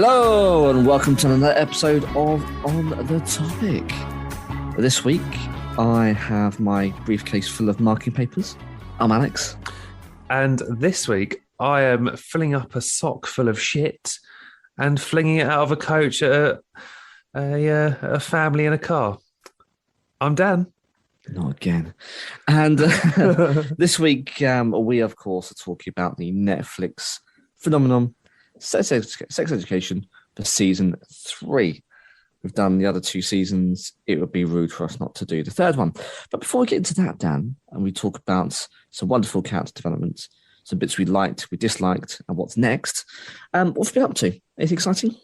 Hello and welcome to another episode of On the Topic. This week I have my briefcase full of marking papers. I'm Alex. And this week I am filling up a sock full of shit and flinging it out of a coach at a family in a car. I'm Dan. Not again. And this week we of course are talking about the Netflix phenomenon Sex Education for season 3. We've done the other 2 seasons. It would be rude for us not to do the third one. But before we get into that, Dan, and we talk about some wonderful character development, some bits we liked, we disliked, and what's next, what have you been up to? Anything exciting?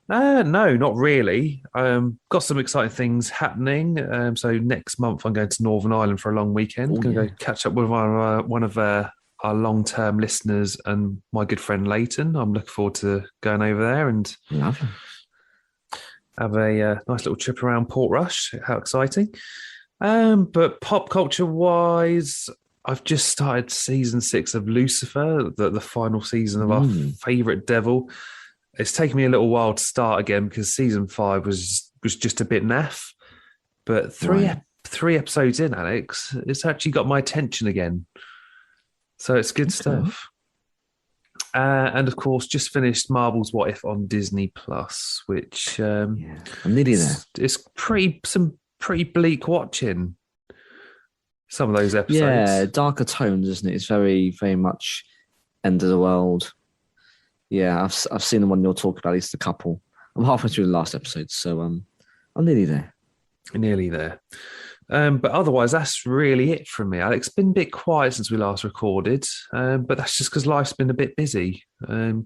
No, not really. Got some exciting things happening. So next month I'm going to Northern Ireland for a long weekend. Going to go catch up with one of our long-term listeners and my good friend Leighton. I'm looking forward to going over there and Lovely. Have a nice little trip around Portrush. How exciting. But pop culture-wise, I've just started season 6 of Lucifer, the final season of our favourite devil. It's taken me a little while to start again because season 5 was just a bit naff. But three episodes in, Alex, it's actually got my attention again. So it's good stuff. And of course, just finished Marvel's What If on Disney Plus, which I'm nearly there. It's some pretty bleak watching. Some of those episodes. Yeah, darker tones, isn't it? It's very, very much end of the world. Yeah, I've seen the one you're talking about. At least a couple. I'm halfway through the last episode, so I'm nearly there. Nearly there. But otherwise, that's really it from me, Alex. It's been a bit quiet since we last recorded, but that's just because life's been a bit busy.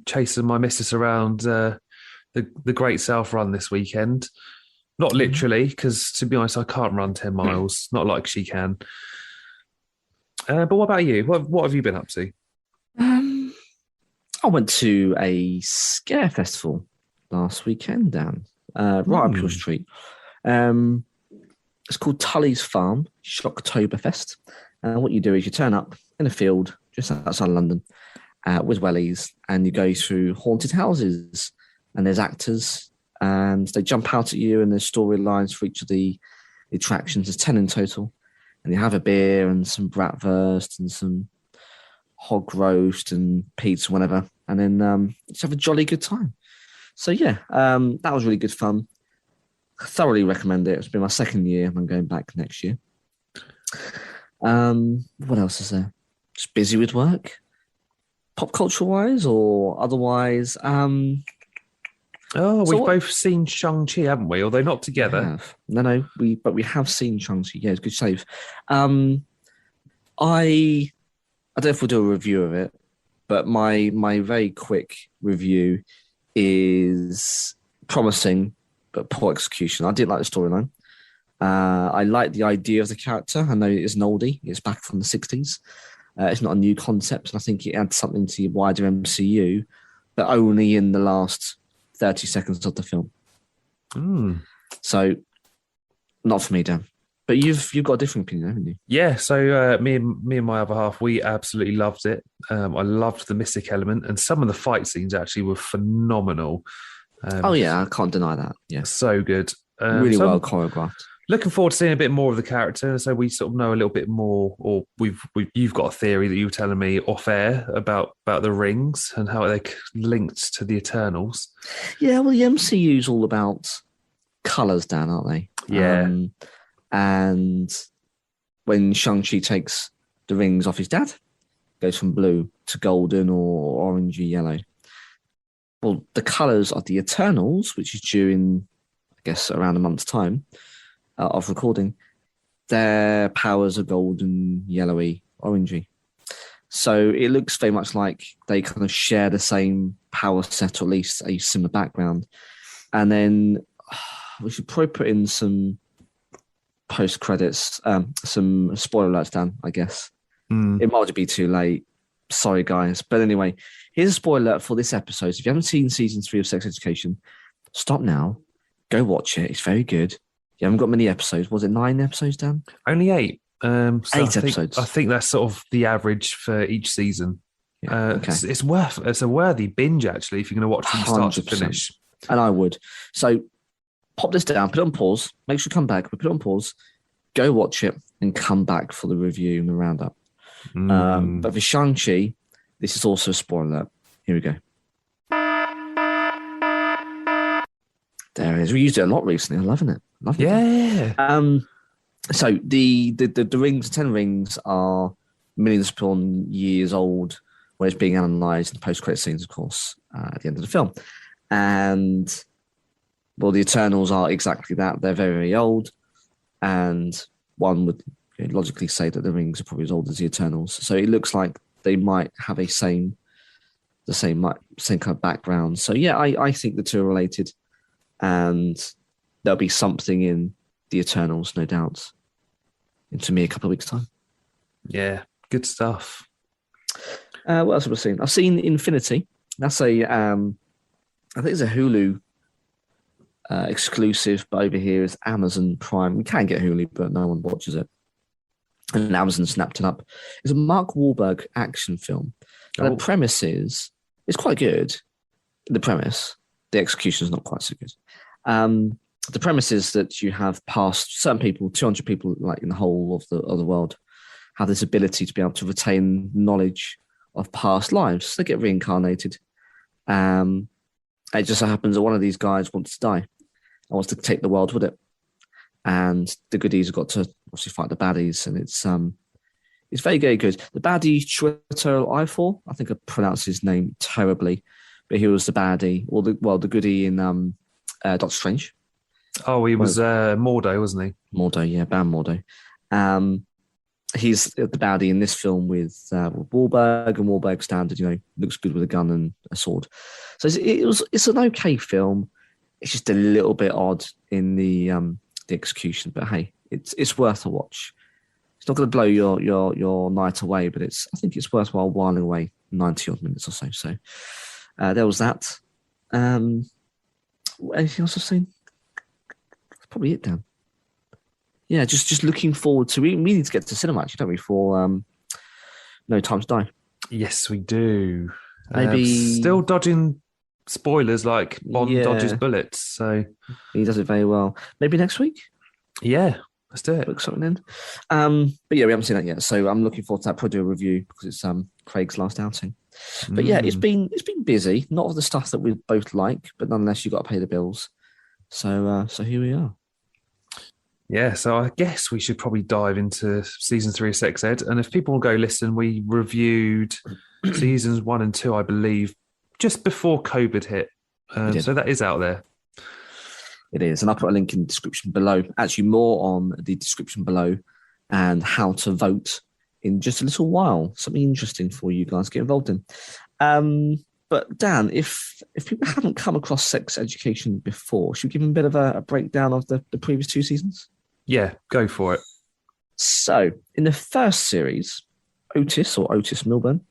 Chasing my missus around the Great South Run this weekend. Not literally, because to be honest, I can't run 10 miles. Not like she can. But what about you? What have you been up to? I went to a scare festival last weekend, Dan. Right up your street. It's called Tully's Farm Shocktoberfest. And what you do is you turn up in a field just outside London with wellies, and you go through haunted houses, and there's actors, and they jump out at you, and there's storylines for each of the attractions. There's 10 in total, and you have a beer and some bratwurst and some hog roast and pizza, whatever, and then just have a jolly good time. So yeah, that was really good fun. I thoroughly recommend it. It's been my second year, and I'm going back next year. What else is there? Just busy with work, pop culture wise or otherwise. We've both seen Shang-Chi, haven't we? Although not together. No, we have seen Shang-Chi. Yeah, it's a good save. I don't know if we'll do a review of it, but my very quick review is promising but poor execution. I did like the storyline. I like the idea of the character. I know it's an oldie. It's back from the 60s. It's not a new concept, and I think it adds something to the wider MCU, but only in the last 30 seconds of the film. So, not for me, Dan. But you've got a different opinion, haven't you? Yeah, so me and my other half, we absolutely loved it. I loved the mystic element, and some of the fight scenes actually were phenomenal. I can't deny that. Yeah, so good. Really well choreographed. Looking forward to seeing a bit more of the character, so we sort of know a little bit more. Or you've got a theory that you were telling me off air about the rings and how they're linked to the Eternals. Yeah, well, the MCU's all about colours, Dan, aren't they? Yeah. And when Shang-Chi takes the rings off his dad, goes from blue to golden or orangey yellow. Well, the colours of the Eternals, which is due in, I guess, around a month's time of recording, their powers are golden, yellowy, orangey. So it looks very much like they kind of share the same power set, or at least a similar background. And then we should probably put in some post-credits, some spoiler alerts, Dan, I guess. It might be too late. Sorry, guys. But anyway, here's a spoiler alert for this episode. So if you haven't seen season 3 of Sex Education, stop now. Go watch it. It's very good. You haven't got many episodes. Was it 9 episodes, Dan? Only 8. 8 episodes. I think that's sort of the average for each season. Yeah. Okay. It's a worthy binge actually if you're going to watch from start to 100%. finish. And I would. So pop this down, put it on pause, make sure you come back, put it on pause, go watch it, and come back for the review and the roundup. But for Shang-Chi, this is also a spoiler alert. Here we go. There it is. We used it a lot recently. I'm loving it. Yeah. So the rings, 10 rings, are millions upon years old, where it's being analysed in the post-credit scenes, of course, at the end of the film. And, well, the Eternals are exactly that. They're very, very old. And one would logically say that the rings are probably as old as the Eternals. So it looks like they might have the same kind of background. So, yeah, I think the two are related. And there'll be something in the Eternals, no doubt, into me a couple of weeks' time. Yeah, good stuff. What else have I seen? I've seen Infinity. That's I think it's a Hulu exclusive, but over here is Amazon Prime. We can get Hulu, but no one watches it. And Amazon snapped it up. It's a Mark Wahlberg action film. And the premise is, it's quite good. The premise, the execution is not quite so good. The premise is that you have past certain people, 200 people, like in the whole of the world, have this ability to be able to retain knowledge of past lives. They get reincarnated. It just so happens that one of these guys wants to die and wants to take the world with it. And the goodies have got to obviously fight the baddies, and it's very, very good. The baddie, Chiwetel Ejiofor, I think I pronounced his name terribly, but he was the baddie, or the goodie in Doctor Strange. Oh, he was Mordo, wasn't he? Mordo, yeah, Baron Mordo. He's the baddie in this film with Wahlberg, and Wahlberg standard, looks good with a gun and a sword. So it's an okay film. It's just a little bit odd in the execution, but hey, it's worth a watch. It's not going to blow your night away, but I think it's worthwhile whiling away 90 odd minutes or so. So there was that. Anything else I've seen? That's probably it, Dan. Yeah, just looking forward to. We need to get to cinema actually, don't we? For No Time to Die. Yes, we do. Maybe still dodging spoilers like Bond dodges bullets. So he does it very well. Maybe next week. Yeah, let's do it. Book something in. But yeah, we haven't seen that yet, so I'm looking forward to that. Probably do a review because it's Craig's last outing. But yeah, it's been busy. Not all the stuff that we both like, but nonetheless, you've got to pay the bills. So here we are. Yeah, so I guess we should probably dive into season 3 of Sex Ed. And if people will go listen, we reviewed seasons 1 and 2, I believe, just before COVID hit. So that is out there. It is. And I'll put a link in the description below. Actually, more on the description below and how to vote in just a little while. Something interesting for you guys to get involved in. But Dan, if people haven't come across sex education before, should we give them a bit of a breakdown of the previous 2 seasons? Yeah, go for it. So, in the first series, Otis Milburn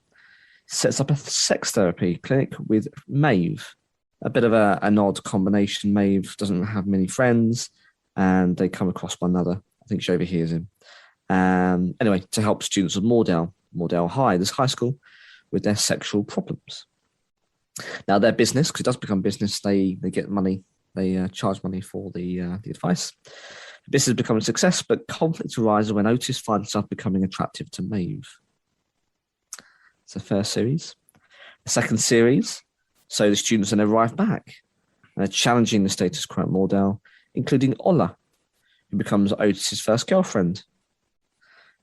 sets up a sex therapy clinic with Maeve. A bit of an odd combination. Maeve doesn't have many friends, and they come across one another. I think she overhears him. Anyway, to help students of Moordale High, this high school, with their sexual problems. Now, their business, because it does become business, they get money. They charge money for the advice. The business becomes a success, but conflict arises when Otis finds himself becoming attractive to Maeve. It's the first series. The second series, so the students then arrive back and are challenging the status quo at Moordale, including Ola, who becomes Otis's first girlfriend.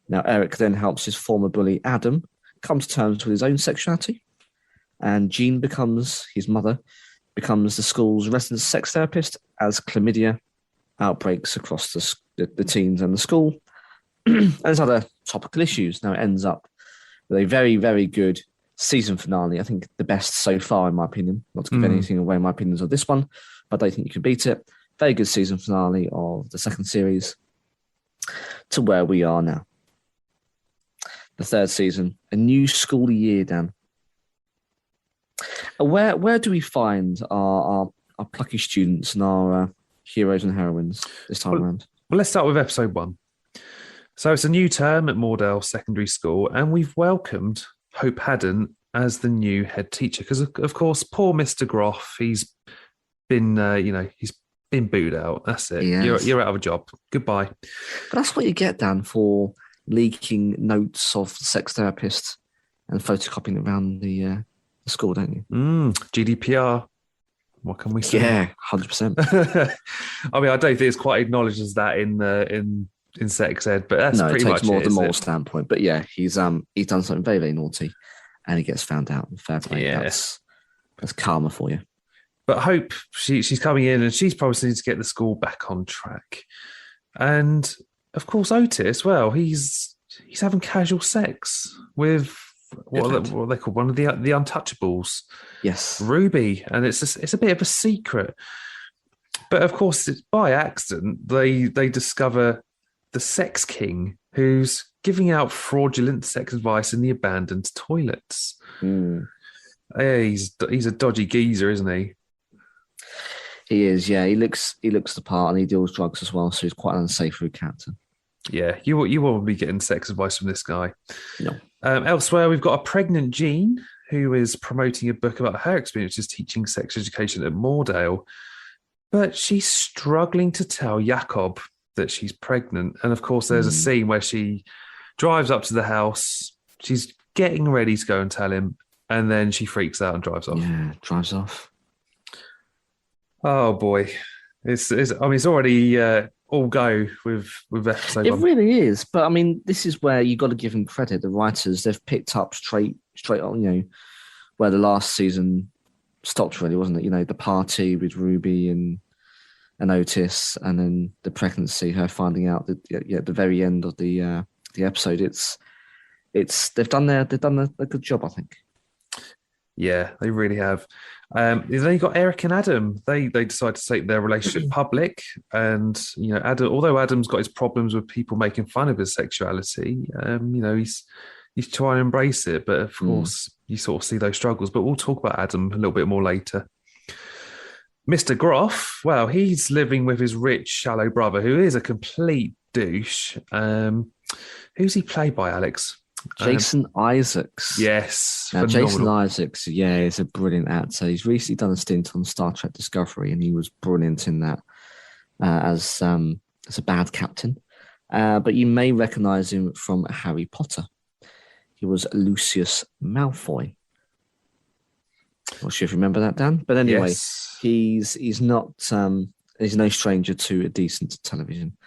Now, Eric then helps his former bully, Adam, come to terms with his own sexuality. And Jean his mother, becomes the school's resident sex therapist as chlamydia outbreaks across the teens and the school. And there's other topical issues. Now it ends up with a very, very good season finale. I think the best so far, in my opinion. Not to give anything away, my opinions of this one, but I don't think you can beat it. Very good season finale of the second series to where we are now. The third season, a new school year, Dan. Where do we find our plucky students and our heroes and heroines this time around? Well, let's start with episode 1. So it's a new term at Moordale Secondary School, and we've welcomed Hope Haddon as the new head teacher. Because, of course, poor Mr. Groff, he's been, he's been booed out. That's it. Yes. You're out of a job. Goodbye. But that's what you get, Dan, for leaking notes of the sex therapist and photocopying around the school, don't you? GDPR. What can we say? Yeah, 100%. I mean, I don't think it's quite acknowledged as that in sex ed, but that's pretty much it takes more it, the moral standpoint. But yeah, he's done something very, very naughty, and he gets found out. Fair play. Yeah. That's karma for you. But Hope, she's coming in, and she's promising to get the school back on track. And of course, Otis, well, he's having casual sex with what they call one of the untouchables. Yes, Ruby, and it's a bit of a secret. But of course, it's by accident they discover the sex king who's giving out fraudulent sex advice in the abandoned toilets. Yeah, he's a dodgy geezer, isn't he? He is. Yeah, he looks the part, and he deals drugs as well. So he's quite an unsavory character. Yeah, you won't be getting sex advice from this guy. No. Elsewhere, we've got a pregnant Jean who is promoting a book about her experiences teaching sex education at Moordale, but she's struggling to tell Jakob that she's pregnant. And of course, there's a scene where she drives up to the house. She's getting ready to go and tell him, and then she freaks out and drives off. Yeah, drives off. Oh boy, it's already all go with episode It one. really is, but I mean, this is where you got to give them credit. The writers, they've picked up straight on, where the last season stopped, really, wasn't it? The party with Ruby and Otis, and then the pregnancy, her finding out that at the very end of the episode, they've done a good job, I think. Yeah, they really have. Then you got Eric and Adam. They decide to take their relationship public, and although Adam's got his problems with people making fun of his sexuality, he's trying to embrace it. But of course, you sort of see those struggles. But we'll talk about Adam a little bit more later. Mr. Groff, well, he's living with his rich, shallow brother, who is a complete douche. Who's he played by, Alex? Jason Isaacs. Yes. Now, Jason Isaacs, is a brilliant actor. He's recently done a stint on Star Trek Discovery, and he was brilliant in that as a bad captain. But you may recognise him from Harry Potter. He was Lucius Malfoy. Not sure if you remember that, Dan. But anyway, yes. he's no stranger to a decent television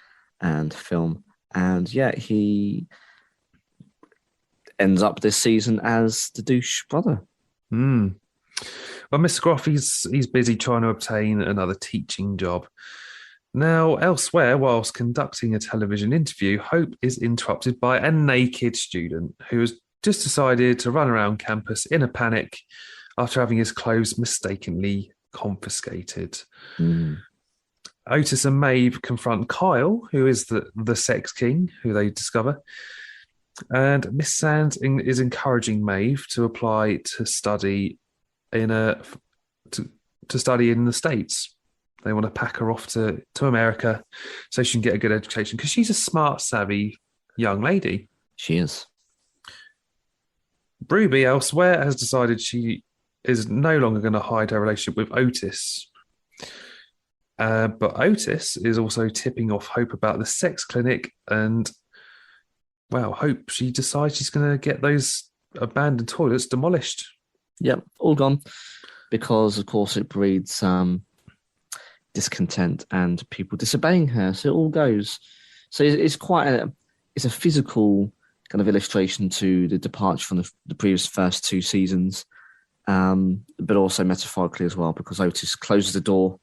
and film. And he ends up this season as the douche brother. Well, Mr. Groff, he's busy trying to obtain another teaching job. Now, elsewhere, whilst conducting a television interview, Hope is interrupted by a naked student who has just decided to run around campus in a panic after having his clothes mistakenly confiscated. Otis and Maeve confront Kyle, who is the sex king, who they discover. And Miss Sands is encouraging Maeve to apply to study to study in the States. They want to pack her off to America so she can get a good education, because she's a smart, savvy young lady. She is. Ruby, elsewhere, has decided she is no longer going to hide her relationship with Otis. But Otis is also tipping off Hope about the sex clinic, and Hope, she decides she's going to get those abandoned toilets demolished. Yep, all gone, because of course it breeds discontent and people disobeying her. So it all goes. So it's quite a physical kind of illustration to the departure from the previous first two seasons, but also metaphorically as well, because Otis closes the door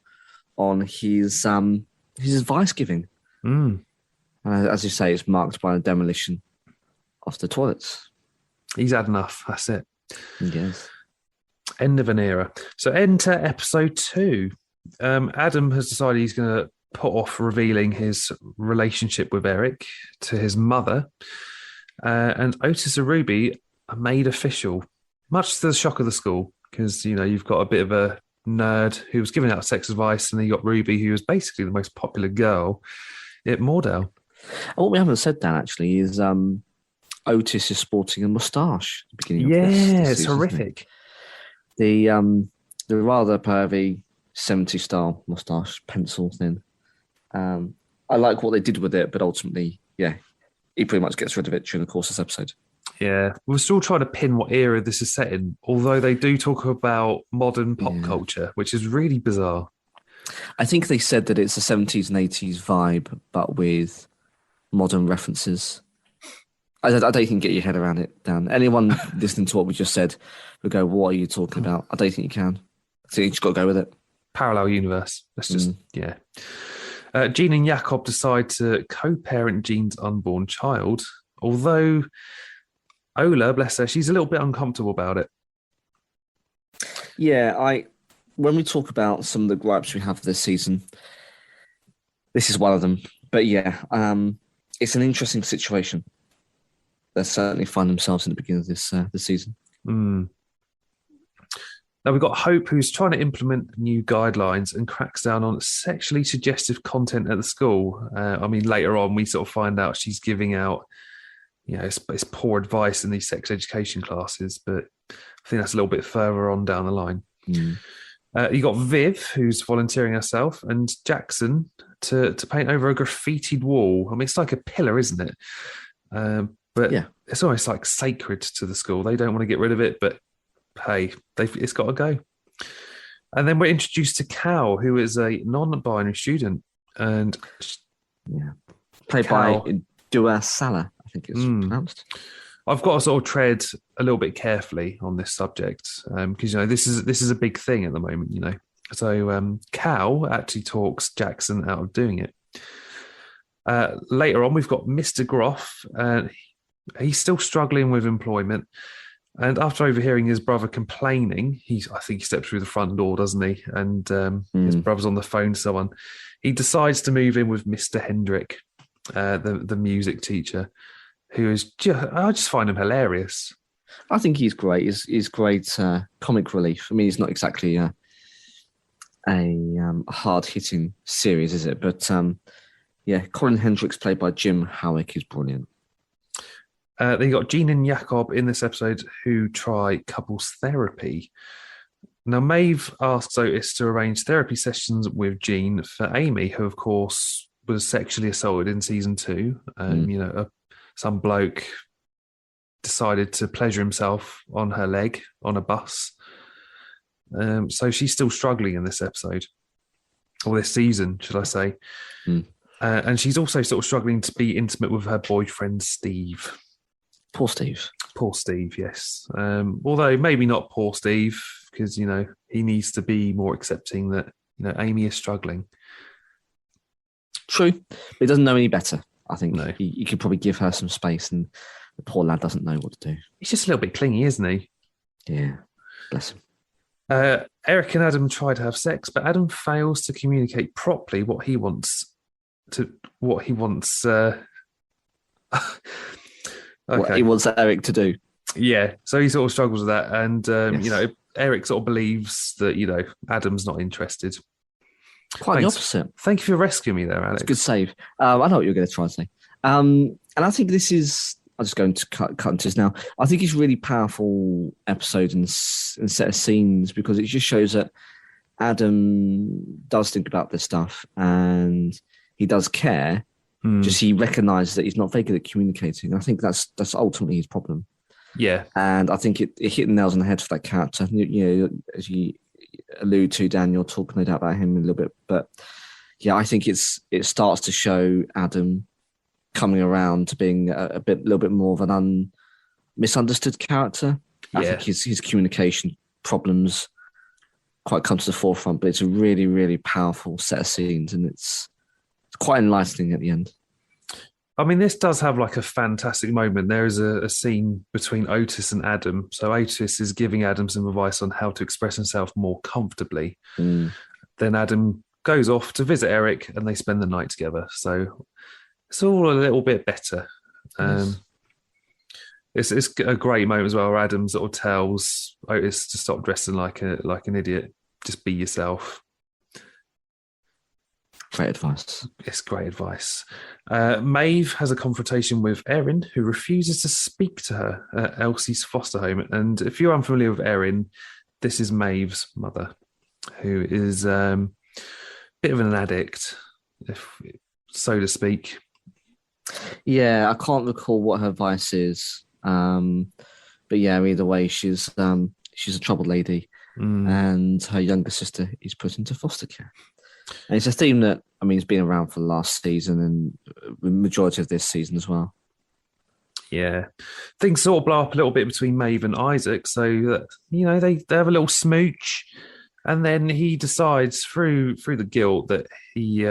on his advice giving. As you say, it's marked by the demolition of the toilets. He's had enough. That's it. Yes. End of an era. So enter episode 2. Adam has decided he's going to put off revealing his relationship with Eric to his mother. And Otis and Ruby are made official, much to the shock of the school, because, you've got a bit of a nerd who was giving out sex advice, and then you got Ruby, who was basically the most popular girl at Moordale. What we haven't said, Dan, actually, is Otis is sporting a moustache at the beginning of Yeah, this it's season, isn't it? horrific. The rather pervy 70s style moustache, pencil thin. I like what they did with it, but ultimately, yeah, he pretty much gets rid of it during the course of this episode. Yeah, we're still trying to pin what era this is set in, although they do talk about modern pop culture, which is really bizarre. I think they said that it's a 70s and 80s vibe, but with modern references. I don't think you can get your head around it, Dan. Anyone listening to what we just said would go, what are you talking about? I don't think you can. So you just got to go with it. Parallel universe. That's just, yeah. Jean and Jakob decide to co-parent Jean's unborn child, although Ola, bless her, she's a little bit uncomfortable about it. Yeah, when we talk about some of the gripes we have this season, this is one of them. But yeah, it's an interesting situation. They certainly find themselves in the beginning of this season. Now we've got Hope, who's trying to implement new guidelines and cracks down on sexually suggestive content at the school. I mean, later on, we sort of find out she's giving out, it's poor advice in these sex education classes, but I think that's a little bit further on down the line. You got Viv, who's volunteering herself, and Jackson to paint over a graffitied wall. I mean, it's like a pillar, isn't it? But yeah, it's almost like sacred to the school. They don't want to get rid of it, but hey, it's got to go. And then we're introduced to Cal, who is a non-binary student, and played by Dua Salah, I think it's pronounced. I've got to sort of tread a little bit carefully on this subject because this is a big thing at the moment. So Cal actually talks Jackson out of doing it. Later on, we've got Mr. Groff. He's still struggling with employment. And after overhearing his brother complaining, I think he steps through the front door, doesn't he? And his brother's on the phone to someone. He decides to move in with Mr. Hendrick, the music teacher, who is I just find him hilarious. I think he's great. He's great comic relief. I mean, he's not exactly a hard-hitting series, is it? But Colin Hendricks, played by Jim Howick, is brilliant. Then you got Jean and Jakob in this episode who try couples therapy. Now, Maeve asks Otis to arrange therapy sessions with Jean for Amy, who, of course, was sexually assaulted in season 2. Some bloke decided to pleasure himself on her leg on a bus. So she's still struggling in this episode, or this season, should I say. And she's also sort of struggling to be intimate with her boyfriend, Steve. Poor Steve. Poor Steve, yes. Although maybe not poor Steve, because, he needs to be more accepting that, Amy is struggling. True. But he doesn't know any better. I think no. He could probably give her some space, and the poor lad doesn't know what to do. He's just a little bit clingy, isn't he? Yeah. Bless him. Eric and Adam try to have sex, but Adam fails to communicate properly what he wants. What he wants Eric to do. Yeah, so he sort of struggles with that, and Eric sort of believes that Adam's not interested. Quite the opposite. Thank you for rescuing me there, Alex. It's a good save. I know what you're going to try and say, and I think this is. I'm just going to cut into this now. I think it's a really powerful episode and set of scenes because it just shows that Adam does think about this stuff and he does care. Just he recognises that he's not very good at communicating. I think that's ultimately his problem. Yeah, and I think it hit the nails on the head for that character. As you allude to, Dan, you'll talk no doubt about him a little bit, but yeah, I think it starts to show Adam coming around to being a little bit more of an misunderstood character. I think his communication problems quite come to the forefront, but it's a really, really powerful set of scenes, and it's quite enlightening at the end. I mean, this does have like a fantastic moment. There is a scene between Otis and Adam. So Otis is giving Adam some advice on how to express himself more comfortably. Then Adam goes off to visit Eric and they spend the night together. So it's all a little bit better. It's a great moment as well where Adam sort of tells Otis to stop dressing like an idiot. Just be yourself. Great advice. It's great advice. Maeve has a confrontation with Erin, who refuses to speak to her at Elsie's foster home. And if you're unfamiliar with Erin, this is Maeve's mother, who is a bit of an addict, if so to speak. Yeah, I can't recall what her vice is. But yeah, either way, she's a troubled lady, and her younger sister is put into foster care. And it's a theme that, I mean, it's been around for the last season and the majority of this season as well. Yeah. Things sort of blow up a little bit between Maeve and Isaac. So, they have a little smooch. And then he decides through the guilt that he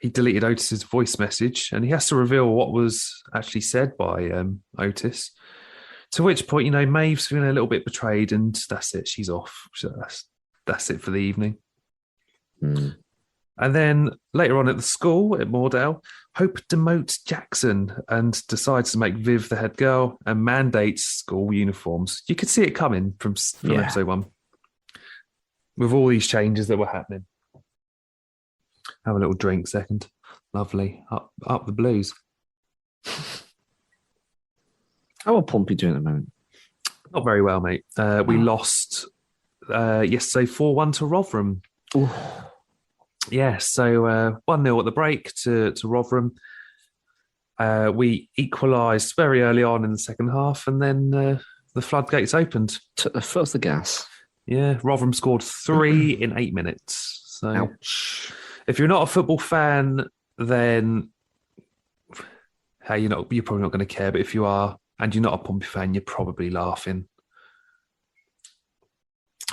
deleted Otis's voice message, and he has to reveal what was actually said by Otis. To which point, Maeve's feeling a little bit betrayed, and that's it. She's off. So that's it for the evening. And then later on at the school at Moordale, Hope demotes Jackson and decides to make Viv the head girl and mandates school uniforms. You could see it coming from episode 1 with all these changes that were happening. Have a little drink second. Lovely. Up the blues. How are Pompey doing at the moment? Not very well, mate. We lost yesterday 4-1 to Rotherham. Ooh. Yeah, so 1-0 at the break to Rotherham. We equalised very early on in the second half, and then the floodgates opened. Took the foot off the gas. Yeah, Rotherham scored 3 in 8 minutes. So, ouch. If you're not a football fan, then hey, you're probably not going to care. But if you are, and you're not a Pompey fan, you're probably laughing.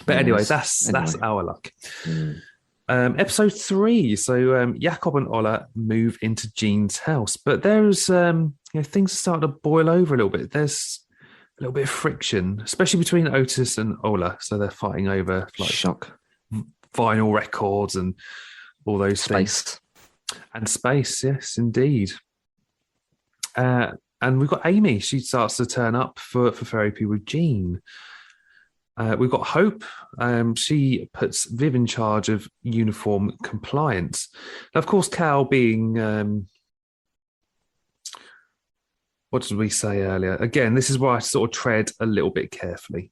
But anyway, that's our luck. Episode 3. So Jakob and Ola move into Jean's house, but there's things are starting to boil over a little bit. There's a little bit of friction, especially between Otis and Ola. So they're fighting over Shock. Vinyl records and all those Space. things. And space, yes, indeed. And we've got Amy. She starts to turn up for therapy with Jean. We've got Hope. She puts Viv in charge of uniform compliance. Now, of course, Cal being... what did we say earlier? Again, this is where I sort of tread a little bit carefully.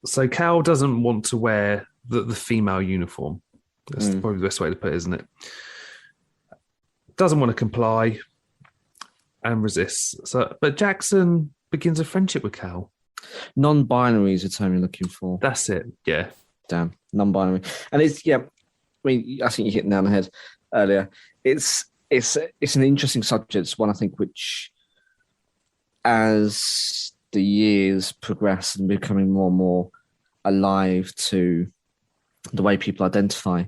So Cal doesn't want to wear the female uniform. That's probably the best way to put it, isn't it? Doesn't want to comply and resists. But Jackson begins a friendship with Cal. Non-binary is the term you're looking for. That's it. Yeah. Damn. Non-binary. And it's, I mean, I think you hit it down the head earlier. It's an interesting subject. It's one, I think, which as the years progress and becoming more and more alive to the way people identify,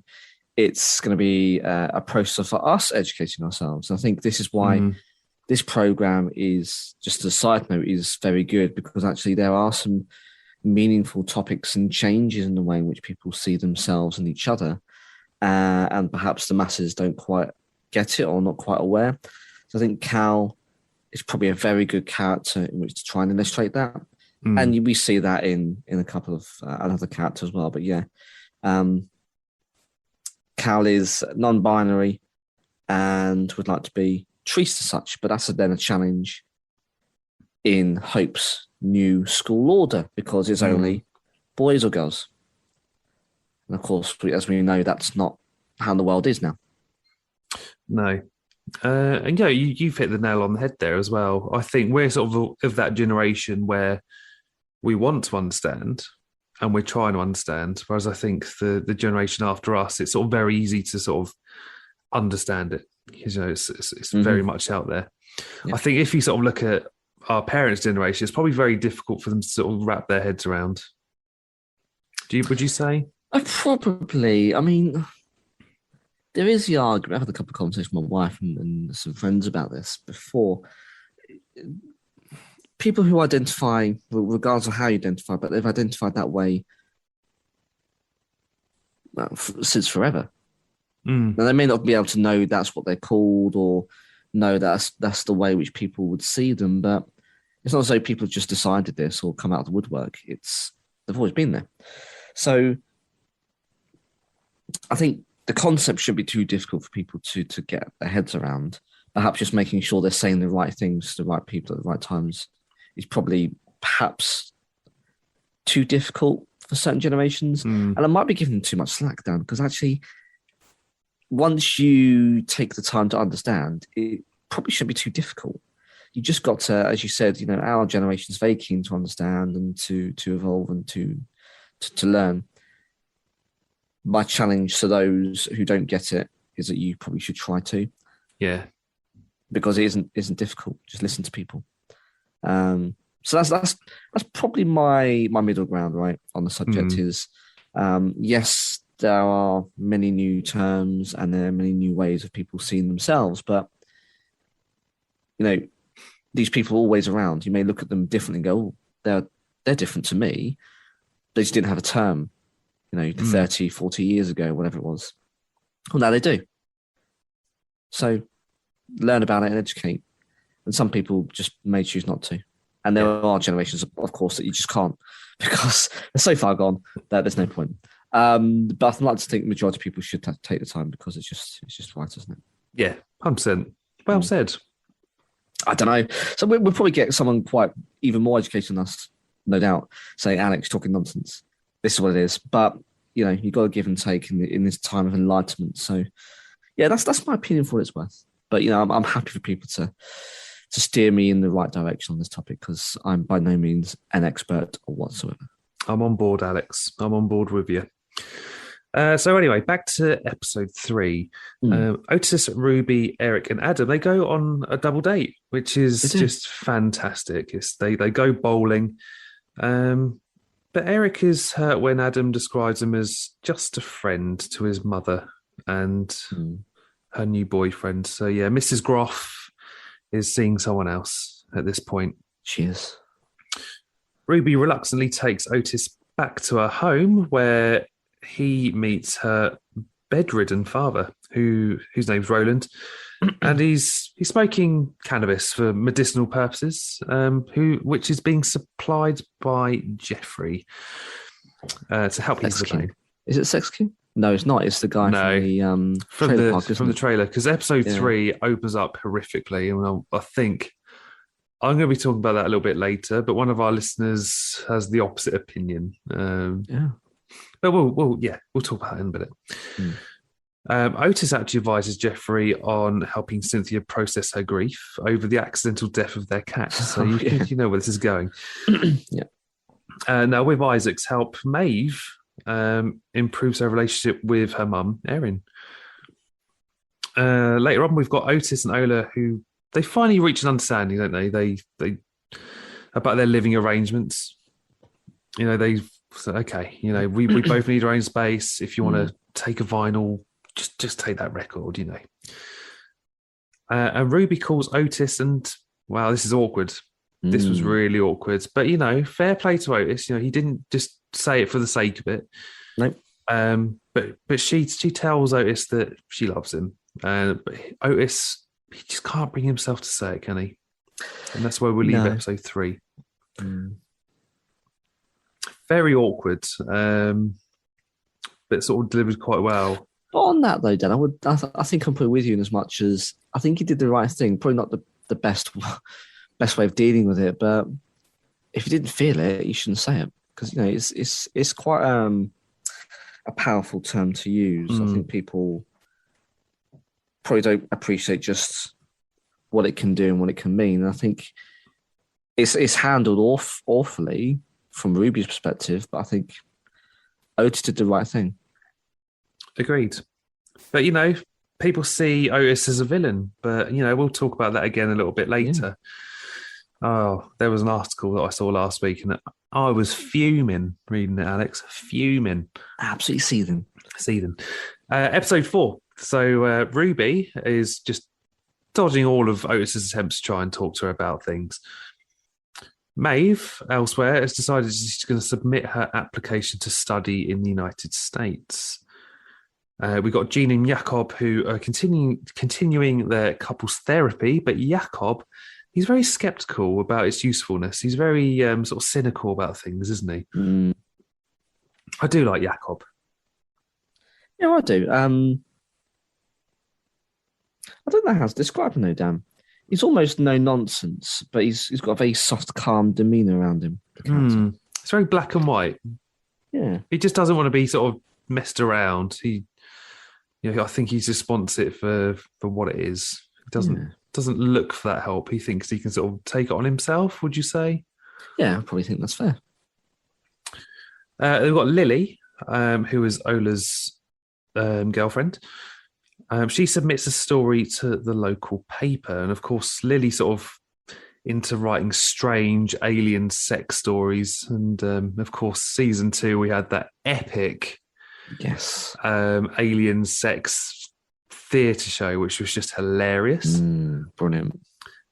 it's going to be a process for us educating ourselves. I think this is why this program is, just as a side note, is very good, because actually there are some meaningful topics and changes in the way in which people see themselves and each other. And perhaps the masses don't quite get it or not quite aware. So I think Cal is probably a very good character in which to try and illustrate that. And we see that in a couple of another characters as well. But yeah, Cal is non-binary and would like to be treated as such, but that's then a challenge in Hope's new school order, because it's only boys or girls. And of course, as we know, that's not how the world is now. No. And you've hit the nail on the head there as well. I think we're sort of that generation where we want to understand and we're trying to understand, whereas I think the generation after us, it's sort of very easy to sort of understand it, because it's very much out there. Yeah. I think if you sort of look at our parents' generation, it's probably very difficult for them to sort of wrap their heads around. Would you say? I mean, there is the argument. I've had a couple of conversations with my wife and some friends about this before. People who identify, regardless of how you identify, but they've identified that way since forever. Now, they may not be able to know that's what they're called or know that's the way which people would see them, but it's not as though people have just decided this or come out of the woodwork. They've always been there. So I think the concept should be too difficult for people to get their heads around. Perhaps just making sure they're saying the right things to the right people at the right times is probably perhaps too difficult for certain generations. And I might be giving them too much slack, Dan, because actually, once you take the time to understand, it probably shouldn't be too difficult. You just got to, as you said, our generation's very keen to understand and to evolve and to learn. My challenge to those who don't get it is that you probably should try to. Yeah. Because it isn't difficult. Just listen to people. So that's probably my middle ground, right, on the subject is, yes, there are many new terms and there are many new ways of people seeing themselves, but these people are always around. You may look at them differently and go, oh, they're different to me. They just didn't have a term, 30, 40 years ago, whatever it was. Well, now they do. So learn about it and educate. And some people just may choose not to. And there are generations, of course, that you just can't because they're so far gone that there's no point. But I'd like to think the majority of people should take the time because it's just right, isn't it? Yeah, 100%. Well said. I don't know. So we'll probably get someone quite even more educated than us, no doubt, saying, Alex, talking nonsense. This is what it is. But, you've got to give and take in this time of enlightenment. So, yeah, that's my opinion for what it's worth. But, I'm happy for people to steer me in the right direction on this topic because I'm by no means an expert or whatsoever. I'm on board, Alex. I'm on board with you. So anyway, back to episode 3. Otis, Ruby, Eric, and Adam, they go on a double date, which is just fantastic. They go bowling. But Eric is hurt when Adam describes him as just a friend to his mother and her new boyfriend. So yeah, Mrs. Groff is seeing someone else at this point. She is. Ruby reluctantly takes Otis back to her home where he meets her bedridden father, whose name's Roland, and he's smoking cannabis for medicinal purposes, which is being supplied by Jeffrey to help ease the pain. Is it Sex King? No, it's not. It's the guy from the trailer, because episode 3 opens up horrifically, and I think I'm going to be talking about that a little bit later. But one of our listeners has the opposite opinion. But we'll talk about it in a bit. Otis actually advises Jeffrey on helping Cynthia process her grief over the accidental death of their cat. So you know where this is going. Now, with Isaac's help, Maeve improves her relationship with her mum, Erin. Later on, we've got Otis and Ola, who they finally reach an understanding, don't they? They about their living arrangements. They said, okay, we both need our own space. If you want to take a vinyl, just take that record, And Ruby calls Otis, and wow, this is awkward. This was really awkward. But fair play to Otis. He didn't just say it for the sake of it. Nope. But she tells Otis that she loves him. But Otis, he just can't bring himself to say it, can he? And that's where we'll leave episode 3. Very awkward, but sort of delivered quite well. But on that though, Dan, I think I'm probably with you in as much as I think he did the right thing. Probably not the best way of dealing with it, but if you didn't feel it, you shouldn't say it because it's quite a powerful term to use. I think people probably don't appreciate just what it can do and what it can mean. And I think it's handled awfully from Ruby's perspective, but I think Otis did the right thing. Agreed. But, people see Otis as a villain, but, we'll talk about that again a little bit later. Yeah. Oh, there was an article that I saw last week and I was fuming reading it, Alex. Fuming. Absolutely seething. Episode 4. So Ruby is just dodging all of Otis's attempts to try and talk to her about things. Maeve, elsewhere, has decided she's going to submit her application to study in the United States. We've got Jean and Jakob, who are continuing their couples therapy, but Jakob, he's very sceptical about its usefulness. He's very sort of cynical about things, isn't he? I do like Jakob. Yeah, I do. I don't know how to describe him, though, Dan. He's almost no nonsense, but he's got a very soft, calm demeanor around him. The character. It's very black and white. Yeah, He just doesn't want to be sort of messed around. I think he just wants it for what it is. He doesn't look for that help. He thinks he can sort of take it on himself. Would you say? yeah, I probably think that's fair. We've got Lily, who is Ola's girlfriend. She submits a story to the local paper, and of course, Lily sort of into writing strange alien sex stories. And of course, season 2, we had that epic alien sex theatre show, which was just hilarious. Brilliant.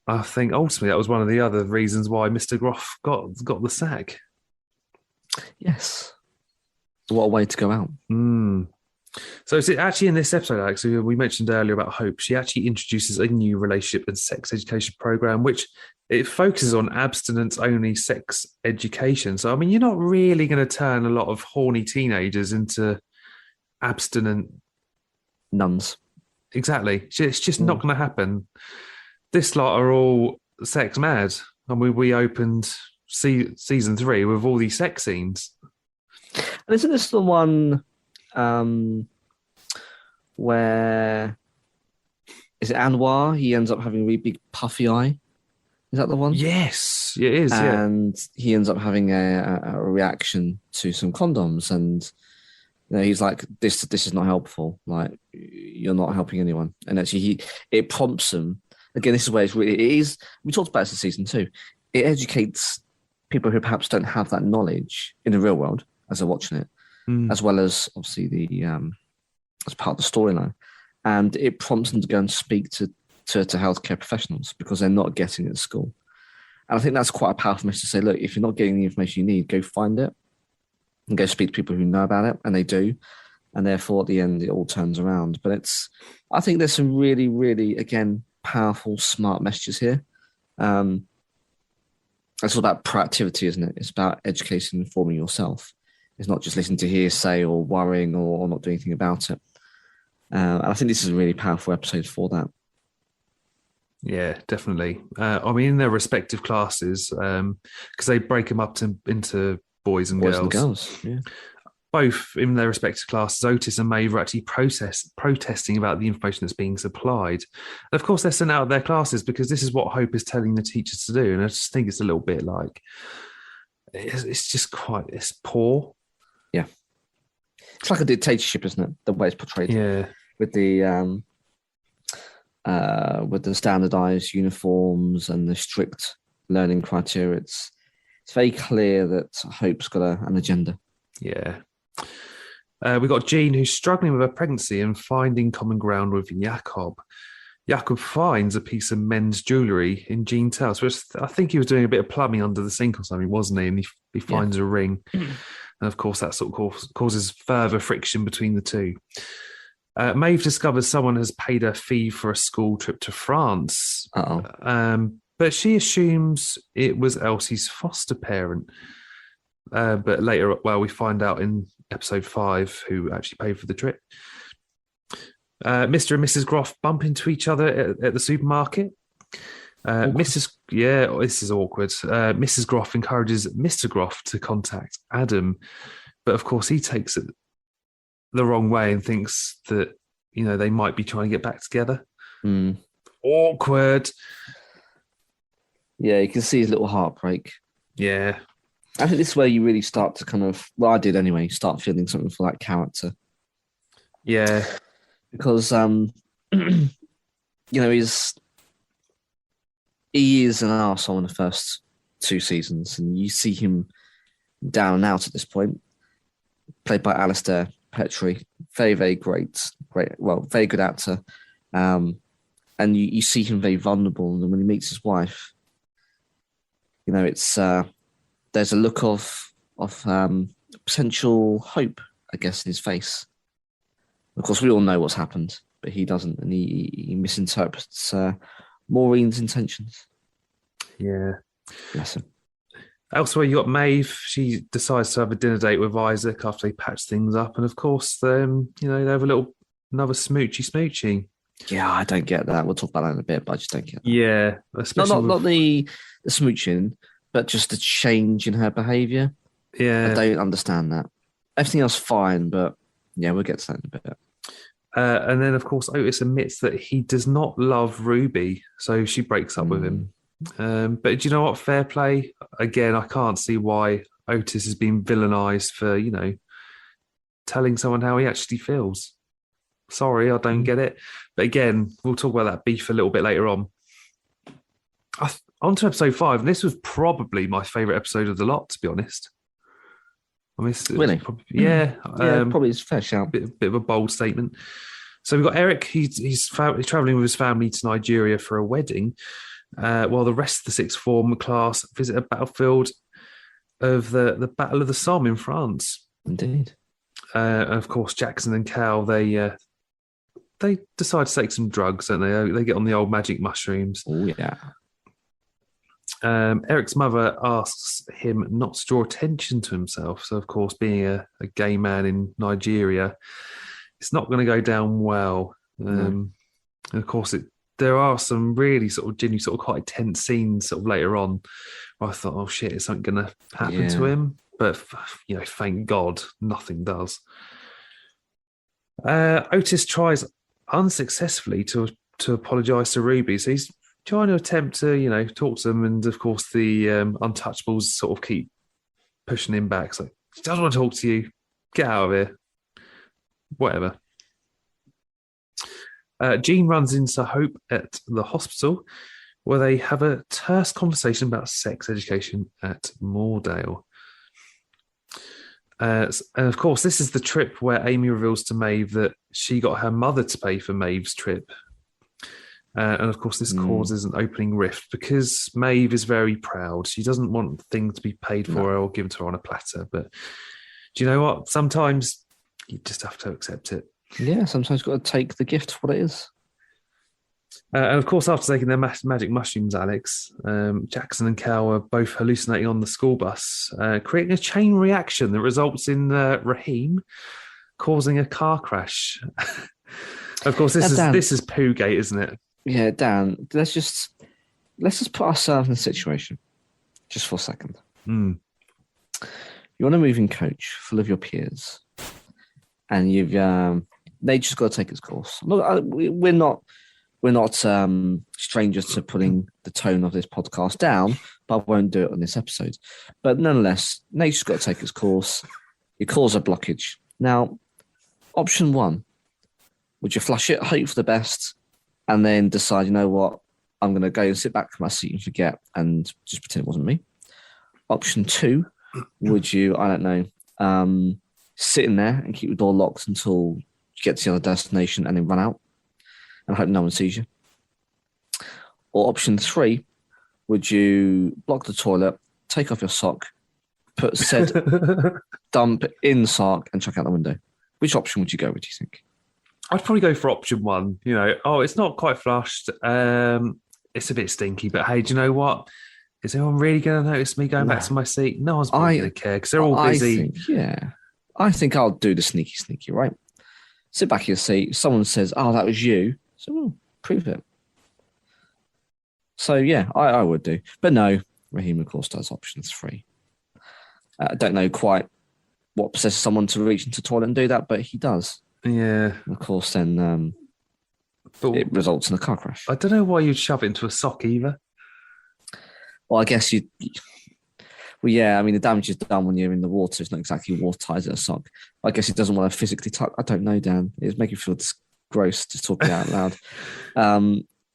I think ultimately that was one of the other reasons why Mr. Groff got the sack. Yes. What a way to go out. So it's actually in this episode, Alex, we mentioned earlier about Hope. She actually introduces a new relationship and sex education program, which it focuses on abstinence-only sex education. So, I mean, you're not really going to turn a lot of horny teenagers into abstinent nuns. Exactly. It's just not going to happen. This lot are all sex mad. And we opened season 3 with all these sex scenes. And isn't this the one where is it Anwar? He ends up having a really big puffy eye. Is that the one? Yes, it is. And he ends up having a reaction to some condoms, and he's like, "This is not helpful. Like, you're not helping anyone." And actually, it prompts him. Again, this is where it is. We talked about this in season 2. It educates people who perhaps don't have that knowledge in the real world as they're watching it, as well as obviously the as part of the storyline, and it prompts them to go and speak to healthcare professionals because they're not getting it at school. And I think that's quite a powerful message to say, look, if you're not getting the information you need, go find it and go speak to people who know about it, and they do. And therefore, at the end, it all turns around. But I think there's some really, really, again, powerful, smart messages here. It's all about proactivity, isn't it? It's about educating and informing yourself. It's not just listening to hearsay or worrying or not doing anything about it. And I think this is a really powerful episode for that. Yeah, definitely. I mean, in their respective classes, because they break them up into boys and girls. Yeah. Both in their respective classes, Otis and Maeve are actually protesting about the information that's being supplied. And of course, they're sent out of their classes because this is what Hope is telling the teachers to do. And I just think it's a little bit like, it's just it's poor. Yeah. It's like a dictatorship, isn't it? The way it's portrayed. Yeah. With the standardized uniforms and the strict learning criteria, it's very clear that Hope's got an agenda. Yeah. We got Jean, who's struggling with her pregnancy and finding common ground with Jakob. Jakob finds a piece of men's jewellery in Jean's house, which I think he was doing a bit of plumbing under the sink or something, wasn't he? And he finds a ring. And of course, that sort of causes further friction between the two. Maeve discovers someone has paid her fee for a school trip to France. But she assumes it was Elsie's foster parent. But later, we find out in episode 5 who actually paid for the trip. Mr. and Mrs. Groff bump into each other at the supermarket. This is awkward. Mrs. Groff encourages Mr. Groff to contact Adam, but of course he takes it the wrong way and thinks that they might be trying to get back together. Awkward. Yeah, you can see his little heartbreak. Yeah. I think this is where you really start to kind of, I did anyway, start feeling something for that character. Yeah. Because, he is an arsehole in the first 2 seasons, and you see him down and out at this point, played by Alistair Petrie. Very, very great, very good actor. And you see him very vulnerable, and when he meets his wife, it's... there's a look of potential hope, I guess, in his face. Of course, we all know what's happened, but he doesn't, and he misinterprets Maureen's intentions. Yeah. Bless him. Elsewhere, you got Maeve. She decides to have a dinner date with Isaac after they patch things up, and of course, they have another smoochy. Yeah, I don't get that. We'll talk about that in a bit, but I just don't get that. Yeah, Not especially not with not the smooching, but just the change in her behaviour. I yeah. don't understand that. Everything else fine, but yeah, we'll get to that in a bit. And then, of course, Otis admits that he does not love Ruby, so she breaks up with him. But do you know what? Fair play. Again, I can't see why Otis has been villainized for, telling someone how he actually feels. Sorry, I don't get it. But again, we'll talk about that beef a little bit later on. On to episode 5, and this was probably my favourite episode of the lot, to be honest. I mean, Really? Yeah. Probably is a fair shout. Bit of a bold statement. So we've got Eric. He's traveling with his family to Nigeria for a wedding, while the rest of the sixth form class visit a battlefield of the Battle of the Somme in France. Indeed. And of course, Jackson and Cal, they decide to take some drugs, don't they? They get on the old magic mushrooms. Oh, yeah. Eric's mother asks him not to draw attention to himself. So, of course, being a gay man in Nigeria, it's not going to go down well. And of course, there are some really genuine, quite tense scenes later on where I thought, oh shit, is something going to happen to him? But, thank God, nothing does. Otis tries unsuccessfully to apologise to Ruby. So he's trying to attempt to, talk to them. And, of course, the Untouchables keep pushing him back. It's like, he doesn't want to talk to you. Get out of here. Whatever. Jean runs into Hope at the hospital where they have a terse conversation about sex education at Moordale. And of course, this is the trip where Amy reveals to Maeve that she got her mother to pay for Maeve's trip. And of course, this causes an opening rift because Maeve is very proud. She doesn't want things to be paid for her or given to her on a platter. But do you know what? Sometimes you just have to accept it. Yeah, sometimes you've got to take the gift for what it is. And of course, after taking their magic mushrooms, Alex, Jackson and Cal are both hallucinating on the school bus, creating a chain reaction that results in Raheem causing a car crash. Of course, this is Poogate, isn't it? Yeah, Dan. Let's just put ourselves in a situation, just for a second. You're on a moving coach full of your peers, and you've nature's got to take its course. Look, we're not strangers to putting the tone of this podcast down, but I won't do it on this episode. But nonetheless, nature's got to take its course. You cause a blockage. Now, option 1, would you flush it, hope for the best, and then decide, you know what, I'm going to go and sit back in my seat and forget and just pretend it wasn't me? Option 2, would you, I don't know, sit in there and keep the door locked until you get to the other destination and then run out and hope no one sees you? Or option 3, would you block the toilet, take off your sock, put said dump in sock and chuck out the window? Which option would you go with, do you think? I'd probably go for option 1. It's not quite flushed. It's a bit stinky, but hey, do you know what? Is anyone really going to notice me going back to my seat? No one's really going to care because they're all busy. I think I'll do the sneaky, right? Sit back in your seat. Someone says, oh, that was you. So, well, prove it. So, yeah, I would do. But no, Raheem, of course, does option 3. I don't know quite what possesses someone to reach into the toilet and do that, but he does. Yeah. Of course, then it results in a car crash. I don't know why you'd shove it into a sock either. Well, I guess you... Well, yeah, I mean, the damage is done when you're in the water. It's not exactly watertight as a sock. I guess he doesn't want to physically touch. I don't know, Dan. It's making me feel gross just talking out loud.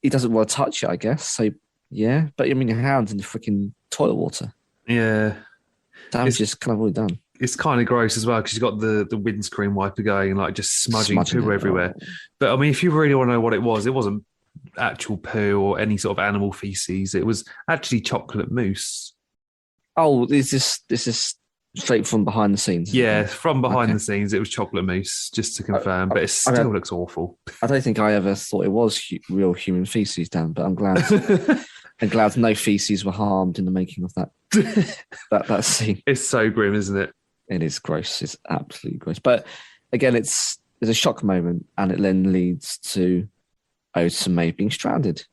He doesn't want to touch it, I guess. So, yeah. But, I mean, your hand's in the freaking toilet water. Yeah. Damage is kind of already done. It's kind of gross as well because you've got the windscreen wiper going and just smudging poo everywhere. But, I mean, if you really want to know what it wasn't actual poo or any sort of animal feces. It was actually chocolate mousse. Oh, this is straight from behind the scenes? Yeah, from behind the scenes, it was chocolate mousse, just to confirm, but it still looks awful. I don't think I ever thought it was real human feces, Dan, but I'm glad. And glad no feces were harmed in the making of that scene. It's so grim, isn't it? It is gross. It's absolutely gross. But again, there's a shock moment, and it then leads to Otis and Maeve being stranded.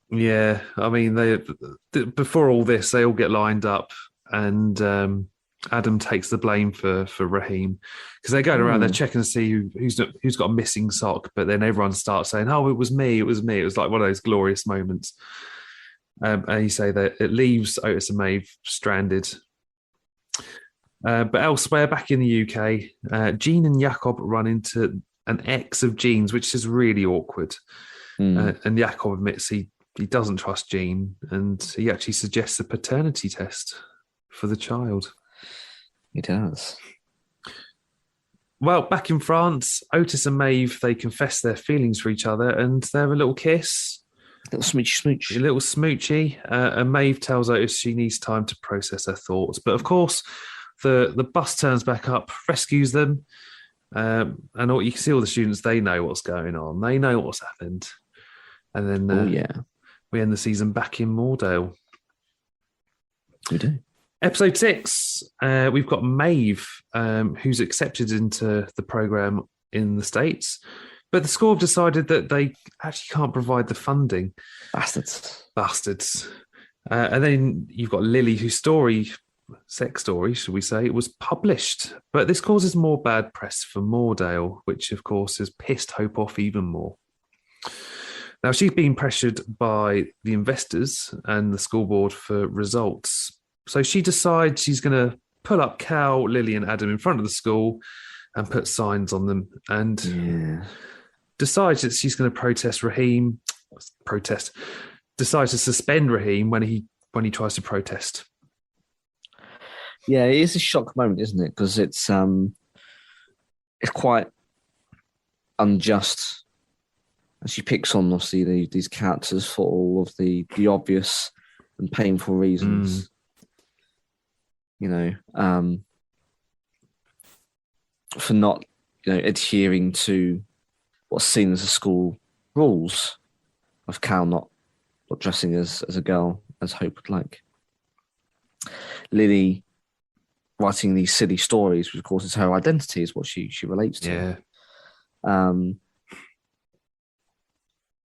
Yeah, I mean, before all this, they all get lined up, and Adam takes the blame for Raheem because they're going around, they're checking to see who's got a missing sock, but then everyone starts saying, "Oh, it was me, it was me." It was like one of those glorious moments. And you say that it leaves Otis and Maeve stranded. But elsewhere, back in the UK, Jean and Jakob run into an ex of Jean's, which is really awkward. And Jakob admits he doesn't trust Jean, and he actually suggests a paternity test for the child. He does. Well, back in France, Otis and Maeve, they confess their feelings for each other, and they're a little kiss. A little smoochy smooch. A little smoochy. And Maeve tells Otis she needs time to process her thoughts. But of course, the bus turns back up, rescues them. And you can see all the students, they know what's going on. They know what's happened. And then we end the season back in Moordale. We do. Episode 6, we've got Maeve, who's accepted into the program in the States. But the school have decided that they actually can't provide the funding. Bastards. And then you've got Lily, whose sex story, should we say, was published. But this causes more bad press for Moordale, which, of course, has pissed Hope off even more. Now, she's being pressured by the investors and the school board for results. So she decides she's going to pull up Cal, Lily, and Adam in front of the school and put signs on them. And decides that she's going to decides to suspend Raheem when he tries to protest. Yeah, it is a shock moment, isn't it? Because it's quite unjust. And she picks on, obviously, these characters for all of the obvious and painful reasons. For not, adhering to what's seen as a school rules of Cal not dressing as a girl, as Hope would like. Lily writing these silly stories, which of course is her identity, is what she relates to. Yeah.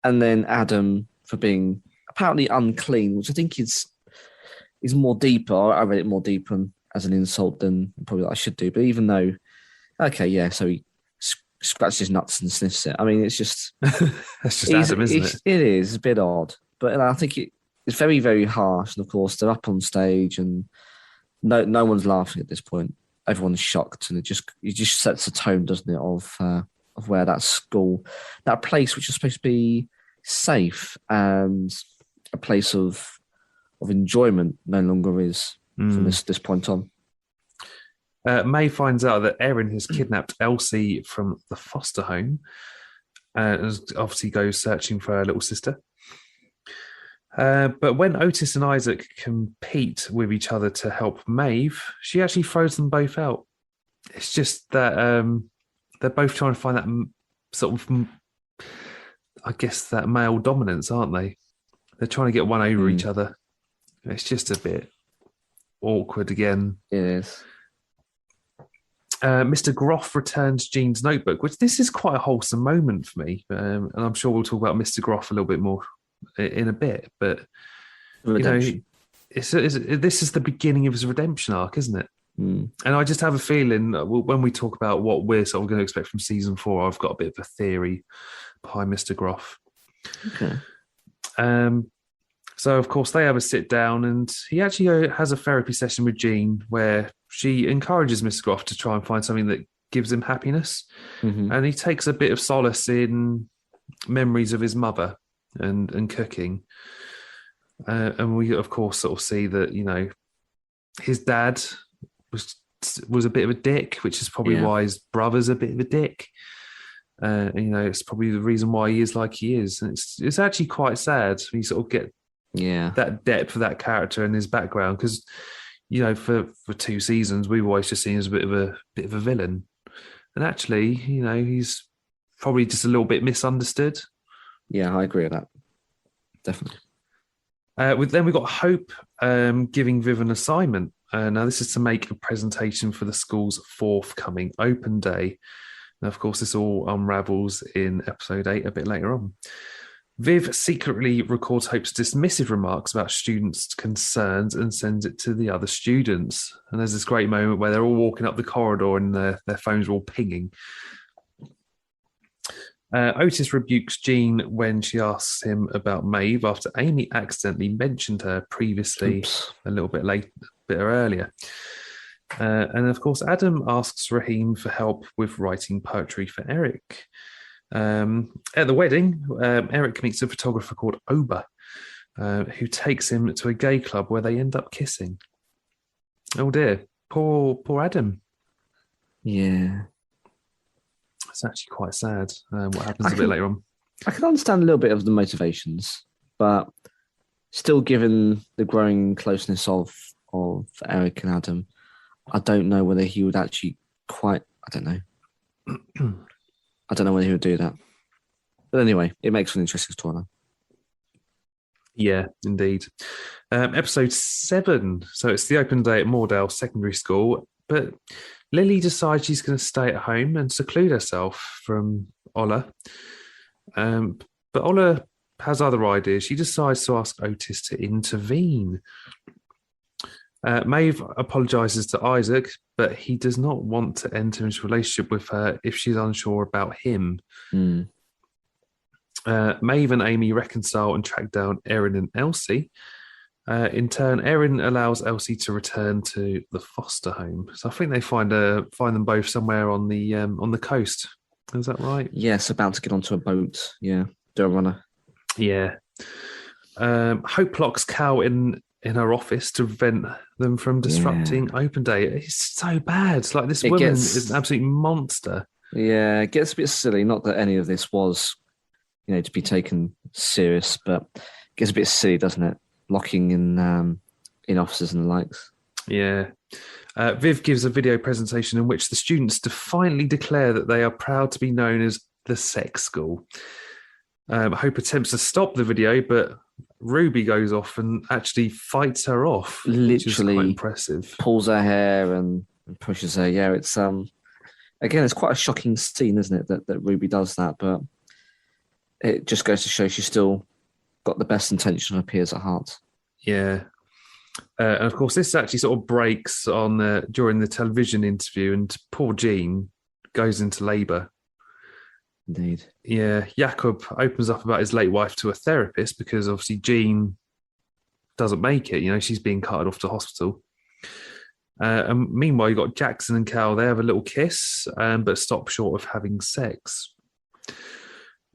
And then Adam for being apparently unclean, which I think is more deeper. I read it more deeper as an insult than probably I should do. But even though, so he scratches his nuts and sniffs it. I mean, it's just... That's just Adam, isn't it? It is a bit odd. But I think it's very, very harsh. And of course, they're up on stage and no one's laughing at this point. Everyone's shocked. And it just sets a tone, doesn't it, of where that school, that place which is supposed to be safe and a place of enjoyment, no longer is from this point on. May finds out that Erin has kidnapped Elsie from the foster home and obviously goes searching for her little sister. But when Otis and Isaac compete with each other to help Maeve, she actually throws them both out. It's just that they're both trying to find that sort of, I guess, that male dominance, aren't they? They're trying to get one over each other. It's just a bit awkward again. It is. Mr. Groff returns Jean's notebook, which this is quite a wholesome moment for me. And I'm sure we'll talk about Mr. Groff a little bit more in a bit. But, Redemption. this is the beginning of his redemption arc, isn't it? And I just have a feeling when we talk about what we're sort of going to expect from season 4, I've got a bit of a theory behind Mr. Groff. Okay. So, of course, they have a sit down and he actually has a therapy session with Jean where she encourages Mr. Groff to try and find something that gives him happiness. And he takes a bit of solace in memories of his mother and cooking. And we, of course, sort of see that, his dad was a bit of a dick, which is probably why his brother's a bit of a dick. It's probably the reason why he is like he is. And it's actually quite sad. You sort of get that depth of that character and his background because, for 2 seasons, we've always just seen him as a bit of a villain. And actually, he's probably just a little bit misunderstood. Yeah, I agree with that. Definitely. Then we've got Hope giving Viv an assignment. Now, this is to make a presentation for the school's forthcoming open day. Now, of course, this all unravels in episode 8 a bit later on. Viv secretly records Hope's dismissive remarks about students' concerns and sends it to the other students. And there's this great moment where they're all walking up the corridor and their phones are all pinging. Otis rebukes Jean when she asks him about Maeve after Amy accidentally mentioned her previously. A little bit earlier. And of course, Adam asks Raheem for help with writing poetry for Eric. At the wedding, Eric meets a photographer called Oba, who takes him to a gay club where they end up kissing. Oh dear, poor Adam. Yeah. It's actually quite sad what happens a bit later on. I can understand a little bit of the motivations, but still, given the growing closeness of Eric and Adam, I don't know whether he would actually I don't know. I don't know whether he would do that. But anyway, it makes for an interesting story. Yeah, indeed. Episode 7. So it's the open day at Moordale Secondary School, but Lily decides she's going to stay at home and seclude herself from Ola. But Ola has other ideas. She decides to ask Otis to intervene. Maeve apologises to Isaac, but he does not want to enter into a relationship with her if she's unsure about him. Mm. Maeve and Amy reconcile and track down Erin and Elsie. In turn, Erin allows Elsie to return to the foster home. So I think they find them both somewhere on the coast. Is that right? Yes, about to get onto a boat. Yeah, do a runner. Yeah. Hope locks Cal in her office to prevent them from disrupting open day. It's so bad. Like, this woman is an absolute monster. Yeah, it gets a bit silly. Not that any of this was, to be taken serious, but it gets a bit silly, doesn't it? Locking in offices and the likes. Yeah. Viv gives a video presentation in which the students defiantly declare that they are proud to be known as the sex school. Hope attempts to stop the video, but Ruby goes off and actually fights her off. Literally, which is quite impressive. Pulls her hair and pushes her. Yeah, it's again, it's quite a shocking scene, isn't it? That Ruby does that, but it just goes to show she's still got the best intention of her peers at heart. Yeah. And of course, this actually sort of breaks on during the television interview, and poor Jean goes into labour. Indeed. Yeah, Jakob opens up about his late wife to a therapist because obviously Jean doesn't make it. She's being carted off to hospital. And meanwhile, you've got Jackson and Cal. They have a little kiss, but stop short of having sex.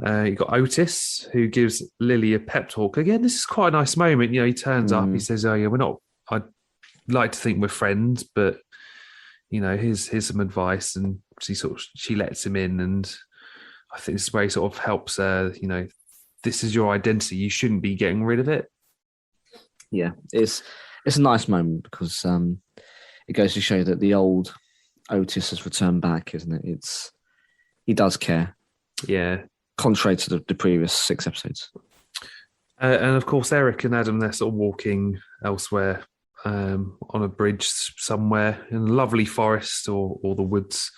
You've got Otis, who gives Lily a pep talk. Again, this is quite a nice moment. He turns up. He says, "Oh yeah, we're not. I'd like to think we're friends, but here's some advice." And she lets him in, and I think this is where he sort of helps her. This is your identity. You shouldn't be getting rid of it. Yeah, it's a nice moment because it goes to show that the old Otis has returned back, isn't it? He does care. Yeah. Contrary to the previous 6 episodes. And of course, Eric and Adam, they're sort of walking elsewhere on a bridge somewhere in a lovely forest or the woods.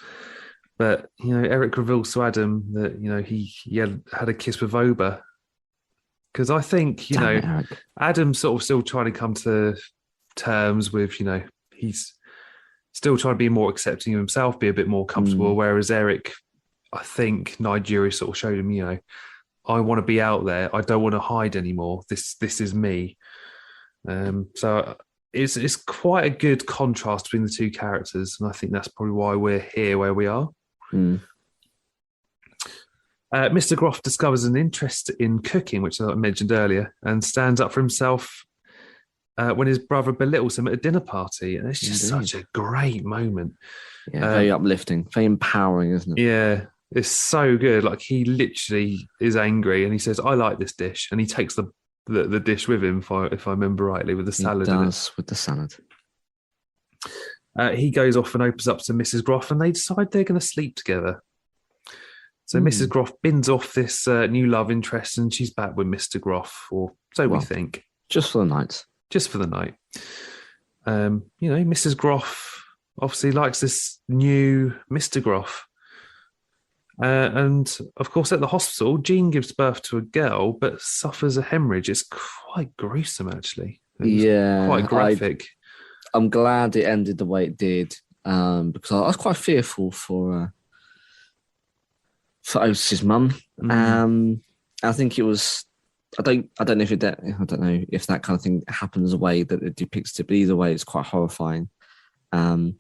But, Eric reveals to Adam that, he had a kiss with Oba. Because I think, Adam's sort of still trying to come to terms with, he's still trying to be more accepting of himself, be a bit more comfortable, whereas Eric, I think Nigeria sort of showed him, I want to be out there. I don't want to hide anymore. This is me. So it's quite a good contrast between the two characters, and I think that's probably why we're here where we are. Mr. Groff discovers an interest in cooking, which I mentioned earlier, and stands up for himself when his brother belittles him at a dinner party. And it's just such a great moment. Yeah, very uplifting, very empowering, isn't it? Yeah, it's so good. Like, he literally is angry and he says, "I like this dish." And he takes the dish with him, if I remember rightly, with the salad. He does, with the salad. He goes off and opens up to Mrs. Groff, and they decide they're going to sleep together. So Mrs. Groff bins off this new love interest, and she's back with Mr. Groff, or so we think. Just for the night. Just for the night. Mrs. Groff obviously likes this new Mr. Groff. And of course, at the hospital, Jean gives birth to a girl, but suffers a hemorrhage. It's quite gruesome, actually. Quite graphic. I'm glad it ended the way it did, because I was quite fearful for Otis's mum. I think it was. I don't know if that kind of thing happens the way that it depicts it, but either way, it's quite horrifying. And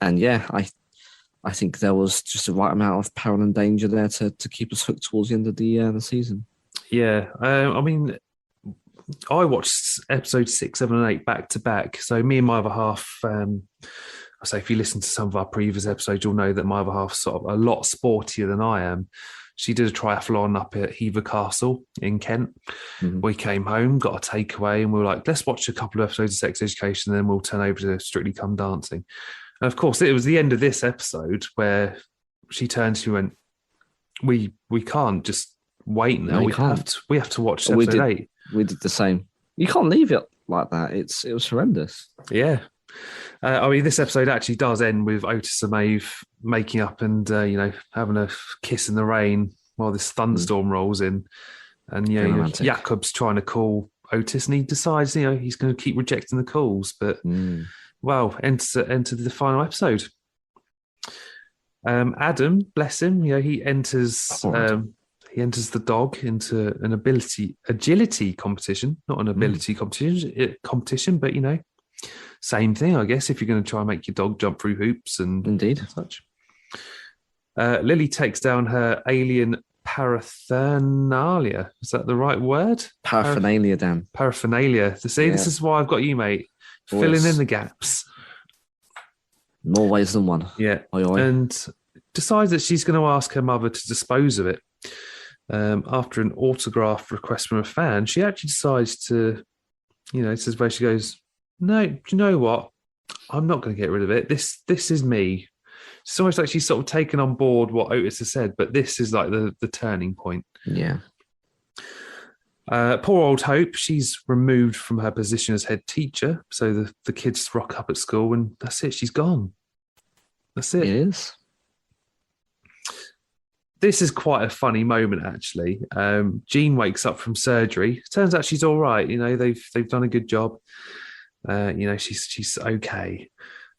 yeah, I think there was just the right amount of peril and danger there to keep us hooked towards the end of the season. Yeah, I mean, I watched episodes 6, 7, and 8 back to back. So me and my other half, I say if you listen to some of our previous episodes, you'll know that my other half's sort of a lot sportier than I am. She did a triathlon up at Hever Castle in Kent. Mm-hmm. We came home, got a takeaway, and we were like, let's watch a couple of episodes of Sex Education, and then we'll turn over to Strictly Come Dancing. And of course, it was the end of this episode where she turned to me and went, we can't just wait now. No, we have to watch episode 8. We did the same. You can't leave it like that. It was horrendous. Yeah. This episode actually does end with Otis and Maeve making up and, having a kiss in the rain while this thunderstorm rolls in. And, Jakob's trying to call Otis and he decides, he's going to keep rejecting the calls. But, enter the final episode. Adam, bless him, he enters... He enters the dog into an agility competition, not an ability competition, but, same thing, I guess, if you're going to try and make your dog jump through hoops and indeed such. Lily takes down her alien paraphernalia. Is that the right word? Paraphernalia, Dan. Paraphernalia. See, This is why I've got you, mate. Filling in the gaps. More ways than one. Yeah. And decides that she's going to ask her mother to dispose of it. After an autograph request from a fan, she actually decides to, says where she goes, no, do you know what? I'm not going to get rid of it. This is me. It's almost like she's sort of taken on board what Otis has said, but this is like the turning point. Yeah. Poor old Hope, she's removed from her position as head teacher. So the kids rock up at school and that's it. She's gone. That's it. It is. This is quite a funny moment, actually. Jean wakes up from surgery. Turns out she's all right. They've done a good job. She's okay,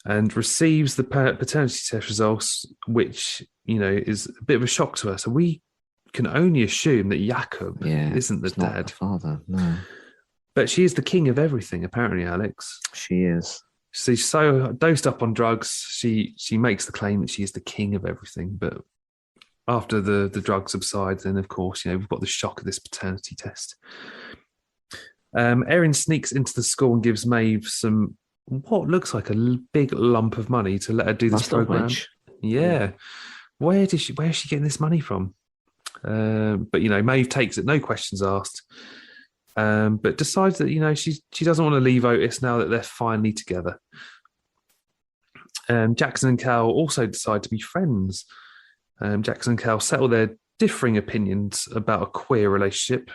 and receives the paternity test results, which is a bit of a shock to her. So we can only assume that Jakob isn't the dad, not the father. No, but she is the king of everything. Apparently, Alex. She is. She's so dosed up on drugs. She makes the claim that she is the king of everything, but after the drug subsides, then of course, we've got the shock of this paternity test. Erin sneaks into the school and gives Maeve some what looks like a big lump of money to let her do this program. Yeah. Where is she getting this money from? But Maeve takes it, no questions asked. But decides that she doesn't want to leave Otis now that they're finally together. Jackson and Cal also decide to be friends. Jackson and Cal settle their differing opinions about a queer relationship.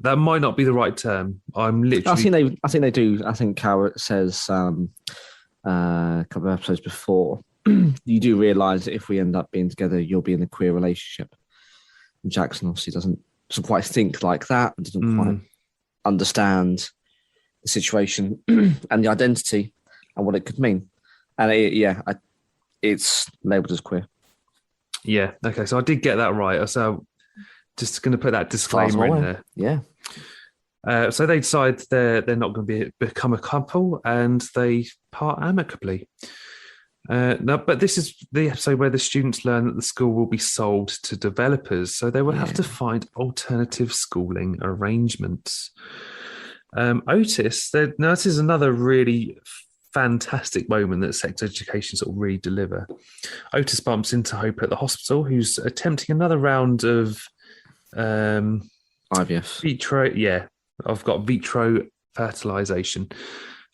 That might not be the right term. I think they do. I think Cal says a couple of episodes before, you do realise that if we end up being together, you'll be in a queer relationship. And Jackson obviously doesn't quite think like that, and doesn't quite understand the situation and the identity and what it could mean. And it's labelled as queer. Yeah. Okay. So I did get that right. So just going to put that disclaimer in there. Yeah. So they decide they're not going to become a couple, and they part amicably. But this is the episode where the students learn that the school will be sold to developers, so they will have to find alternative schooling arrangements. Otis, now this is another really fantastic moment that Sex Education sort of really deliver. Otis bumps into Hope at the hospital, who's attempting another round of IVF. I've got vitro fertilization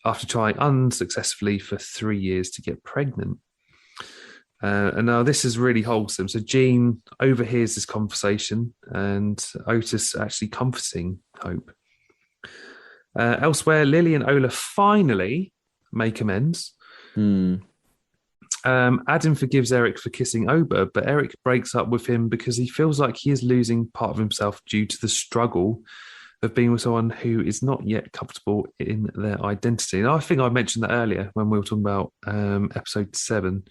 after trying unsuccessfully for 3 years to get pregnant. And now this is really wholesome. So Jean overhears this conversation and Otis actually comforting Hope. Elsewhere, Lily and Ola finally make amends. Adam forgives Eric for kissing Oba, but Eric breaks up with him because he feels like he is losing part of himself due to the struggle of being with someone who is not yet comfortable in their identity. And I think I mentioned that earlier when we were talking about episode 7.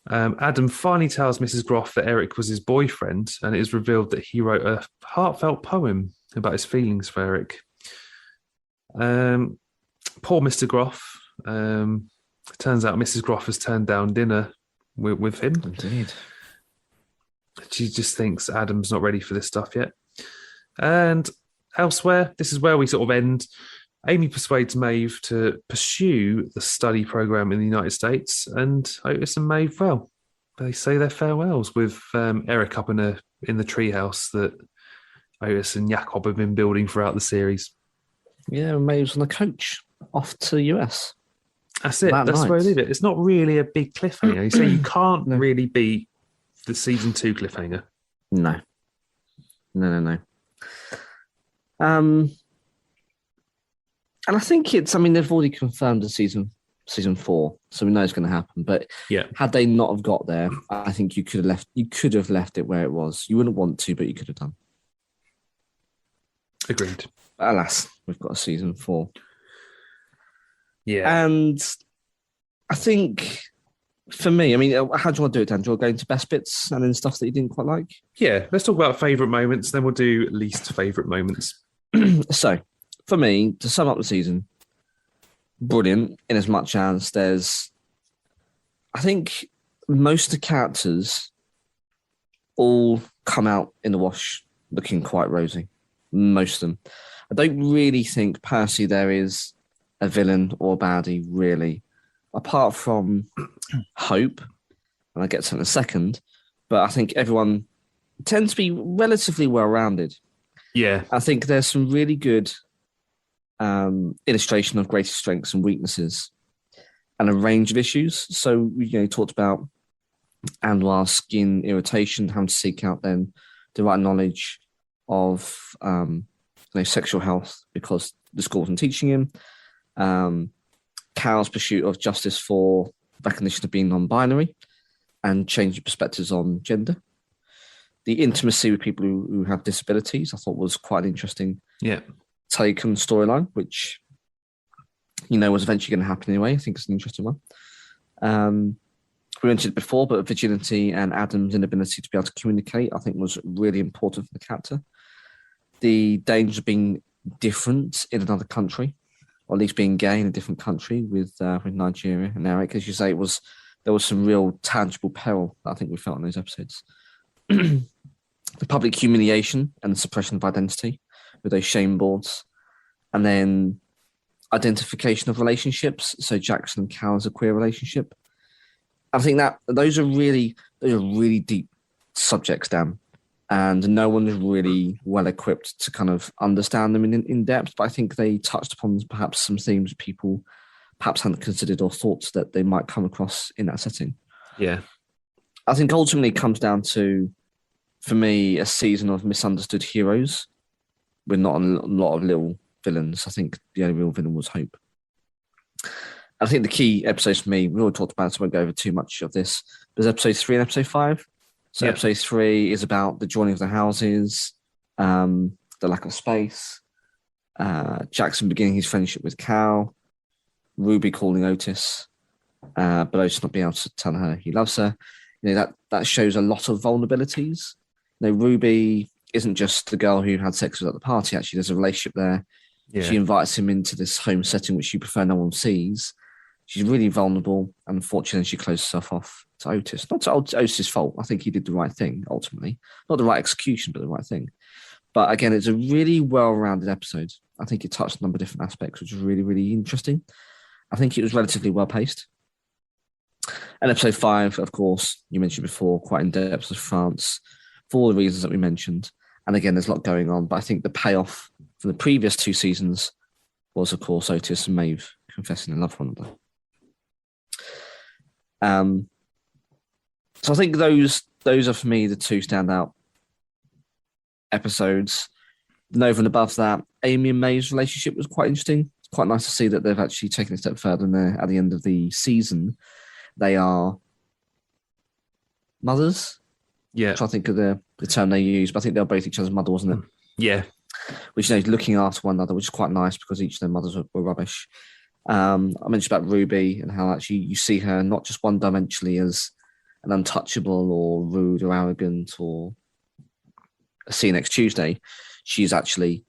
Adam finally tells Mrs. Groff that Eric was his boyfriend, and it is revealed that he wrote a heartfelt poem about his feelings for Eric. Poor Mr. Groff. Turns out Mrs. Groff has turned down dinner with him. Indeed. She just thinks Adam's not ready for this stuff yet. And elsewhere, this is where we sort of end. Amy persuades Maeve to pursue the study program in the United States, and Otis and Maeve, well, they say their farewells with Eric up in the treehouse that Otis and Jakob have been building throughout the series. Yeah, Maeve's on the coach off to the US. That's it. That's where I leave it. It's not really a big cliffhanger. You say you can't really beat the season 2 cliffhanger. No. And I think they've already confirmed the season 4, so we know it's going to happen. But had they not have got there, I think you could have left it where it was. You wouldn't want to, but you could have done. Agreed. But alas, we've got a season 4. Yeah. And I think for me, how do you want to do it, Dan? Do you want to go into best bits and then stuff that you didn't quite like? Yeah, let's talk about favourite moments, then we'll do least favourite moments. So, for me, to sum up the season, brilliant in as much as I think most of the characters all come out in the wash looking quite rosy. Most of them. I don't really think personally there is a villain or a baddie, really, apart from Hope, and I'll get to it in a second, but I think everyone tends to be relatively well-rounded. Yeah. I think there's some really good illustration of greater strengths and weaknesses and a range of issues. So, talked about Anwar's skin irritation, having to seek out then the right knowledge of sexual health because the school wasn't teaching him. Carol's pursuit of justice for recognition of being non-binary and changing perspectives on gender. The intimacy with people who have disabilities, I thought was quite an interesting take on the storyline, which, was eventually going to happen anyway. I think it's an interesting one. We mentioned it before, but virginity and Adam's inability to be able to communicate, I think was really important for the character. The danger of being different in another country, or at least being gay in a different country with Nigeria and Eric. As you say, there was some real tangible peril that I think we felt in those episodes. The public humiliation and the suppression of identity with those shame boards. And then identification of relationships. So Jackson and Cal's a queer relationship. I think that those are really deep subjects, Dan. And no one is really well equipped to kind of understand them in depth. But I think they touched upon perhaps some themes people perhaps hadn't considered or thought that they might come across in that setting. Yeah. I think ultimately it comes down to, for me, a season of misunderstood heroes with not a lot of little villains. I think the only real villain was Hope. I think the key episodes for me, we already talked about it, so I won't go over too much of this. There's episode 3 and episode 5. So episode 3 is about the joining of the houses, the lack of space, Jackson beginning his friendship with Cal, Ruby calling Otis, but Otis not being able to tell her he loves her. That shows a lot of vulnerabilities. Ruby isn't just the girl who had sex with at the party. Actually, there's a relationship there. Yeah. She invites him into this home setting, which she prefer no one sees. She's really vulnerable, and unfortunately, she closes herself off to Otis. Not to Otis's fault. I think he did the right thing, ultimately. Not the right execution, but the right thing. But again, it's a really well-rounded episode. I think it touched on a number of different aspects, which was really, really interesting. I think it was relatively well-paced. And episode 5, of course, you mentioned before, quite in-depth with France, for all the reasons that we mentioned. And again, there's a lot going on. But I think the payoff from the previous 2 seasons was, of course, Otis and Maeve confessing their love for one another. Um, so I think those are for me the two standout episodes. And over and above that, Amy and Maeve's relationship was quite interesting. It's quite nice to see that they've actually taken a step further. And at the end of the season, they are mothers. Yeah. Which I think of the term they use, but I think they were both each other's mother, wasn't it? Yeah. Which, looking after one another, which is quite nice because each of their mothers were rubbish. I mentioned about Ruby and how actually you see her not just one-dimensionally as an untouchable or rude or arrogant or a see you next Tuesday. She's actually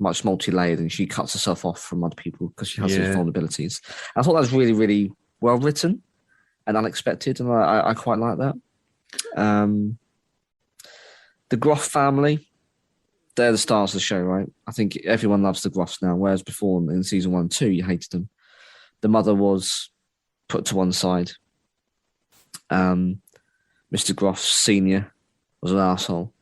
much multi-layered and she cuts herself off from other people because she has those vulnerabilities. I thought that was really, really well written and unexpected, and I quite like that. The Groff family, they're the stars of the show, right? I think everyone loves the Groffs now, whereas before in season 1 and 2, you hated them. The mother was put to one side. Mr. Groff Sr. was an arsehole,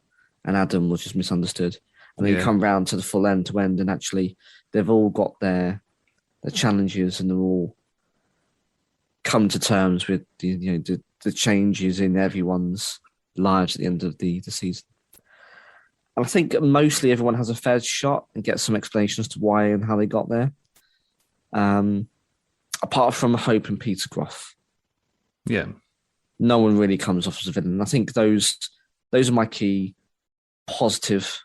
and Adam was just misunderstood. And then you come round to the full end to end, and actually they've all got their challenges, and they're all come to terms with the changes in everyone's lives at the end of the season. And I think mostly everyone has a fair shot and gets some explanation as to why and how they got there. Apart from Hope and Peter Groff. Yeah. No one really comes off as a villain. And I think those are my key positive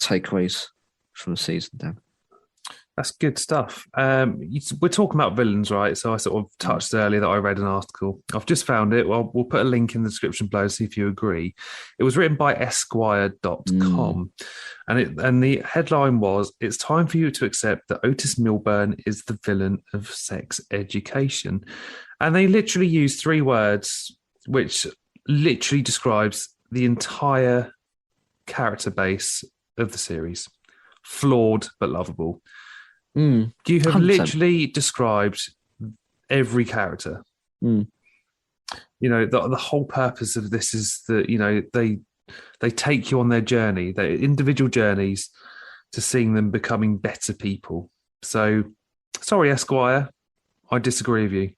takeaways from the season, Dan. That's good stuff. We're talking about villains, right? So I sort of touched earlier that I read an article. I've just found it. Well, we'll put a link in the description below to see if you agree. It was written by Esquire.com. And the headline was, "It's time for you to accept that Otis Milburn is the villain of sex education." And they literally use 3 words, which literally describes the entire character base of the series. Flawed but lovable. You have 100%. literally described every character. The whole purpose of this is that they take you on their journey, their individual journeys, to seeing them becoming better people. So, sorry, Esquire, I disagree with you.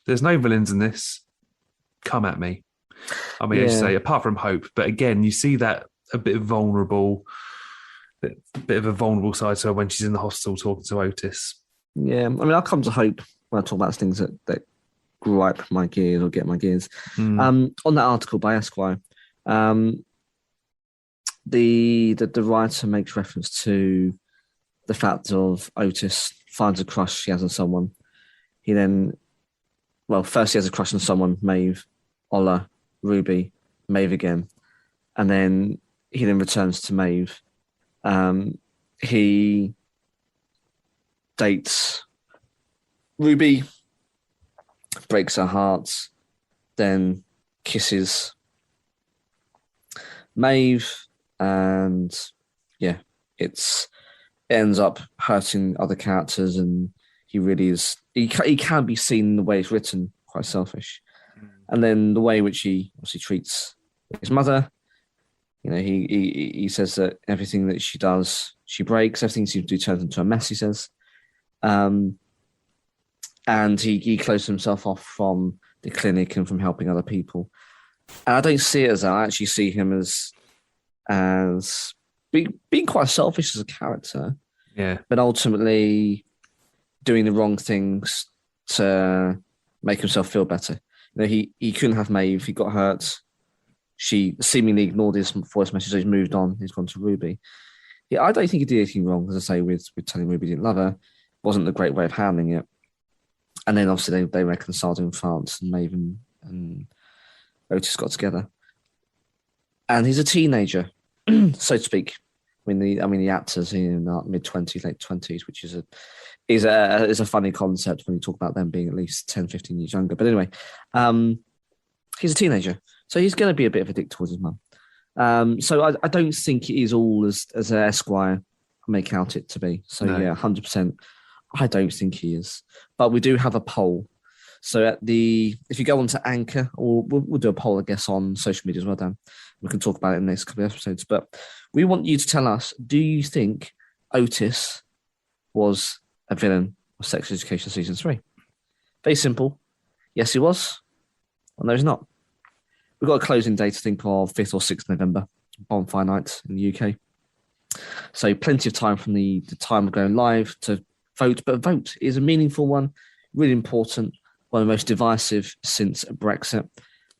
There's no villains in this. Come at me. I mean, as you say, apart from Hope, but again, you see that a bit vulnerable. Bit of a vulnerable side to her when she's in the hospital talking to Otis. Yeah, I mean, I'll come to Hope when I talk about things that gripe my gears or get my gears. On that article by Esquire, the writer makes reference to the fact of Otis finds a crush he has on someone. He then, first he has a crush on someone, Maeve, Ola, Ruby, Maeve again, and then he returns to Maeve. He dates Ruby, breaks her heart, then kisses Maeve, and it ends up hurting other characters, and he really is. He can be seen in the way it's written, quite selfish, and then the way in which he obviously treats his mother. He says that everything that she does, she breaks. Everything seems to be turned into a mess, he says. And he closes himself off from the clinic and from helping other people. And I don't see it as that. I actually see him as being quite selfish as a character. Yeah. But ultimately doing the wrong things to make himself feel better. He couldn't have Maeve. He got hurt. She seemingly ignored his voice message. So he's moved on. He's gone to Ruby. Yeah, I don't think he did anything wrong, as I say, with telling Ruby he didn't love her. Wasn't the great way of handling it. And then obviously they reconciled in France, and Maeve and Otis got together. And he's a teenager, so to speak. The actor's in mid-20s, late 20s, which is a funny concept when you talk about them being at least 10, 15 years younger. But anyway, he's a teenager. So he's going to be a bit of a dick towards his mum. So I don't think it is all as Esquire make out it to be. So no. 100%. I don't think he is. But we do have a poll. So if you go onto Anchor, or we'll do a poll, I guess, on social media as well, Dan. We can talk about it in the next couple of episodes. But we want you to tell us, do you think Otis was a villain of Sex Education Season 3? Very simple. Yes, he was. Well, no, it's not. We've got a closing date, I think, of 5th or 6th November, bonfire night in the UK. So plenty of time from the time of going live to vote. But a vote is a meaningful one, really important, one of the most divisive since Brexit.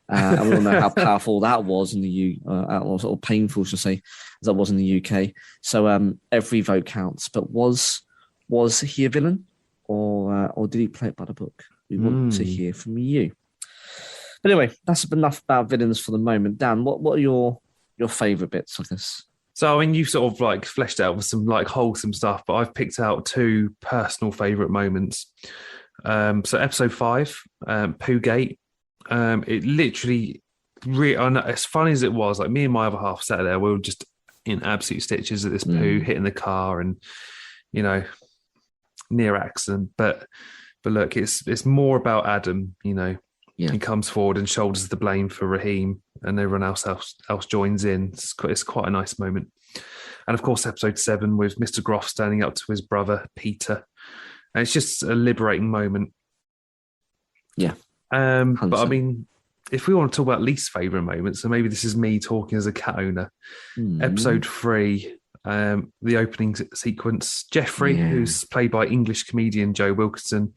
And we all know how powerful that was in the or painful, should I say, as that was in the UK. So every vote counts. But was he a villain, or did he play it by the book? We want to hear from you. But anyway, that's enough about villains for the moment. Dan, what are your favourite bits of this? So, I mean, you've sort of like fleshed out with some like wholesome stuff, but I've picked out 2 personal favourite moments. So episode 5, Poogate. It literally, as funny as it was, like me and my other half sat there, we were just in absolute stitches at this poo hitting the car and, you know, near accident. But look, it's more about Adam, you know. Yeah. He comes forward and shoulders the blame for Raheem, and everyone else joins in. It's quite a nice moment. And of course, episode 7 with Mr. Groff standing up to his brother Peter, and it's just a liberating moment. Yeah. But I mean, if we want to talk about least favourite moments, so maybe this is me talking as a cat owner. Episode 3, the opening sequence. Jeffrey, who's played by English comedian Joe Wilkinson,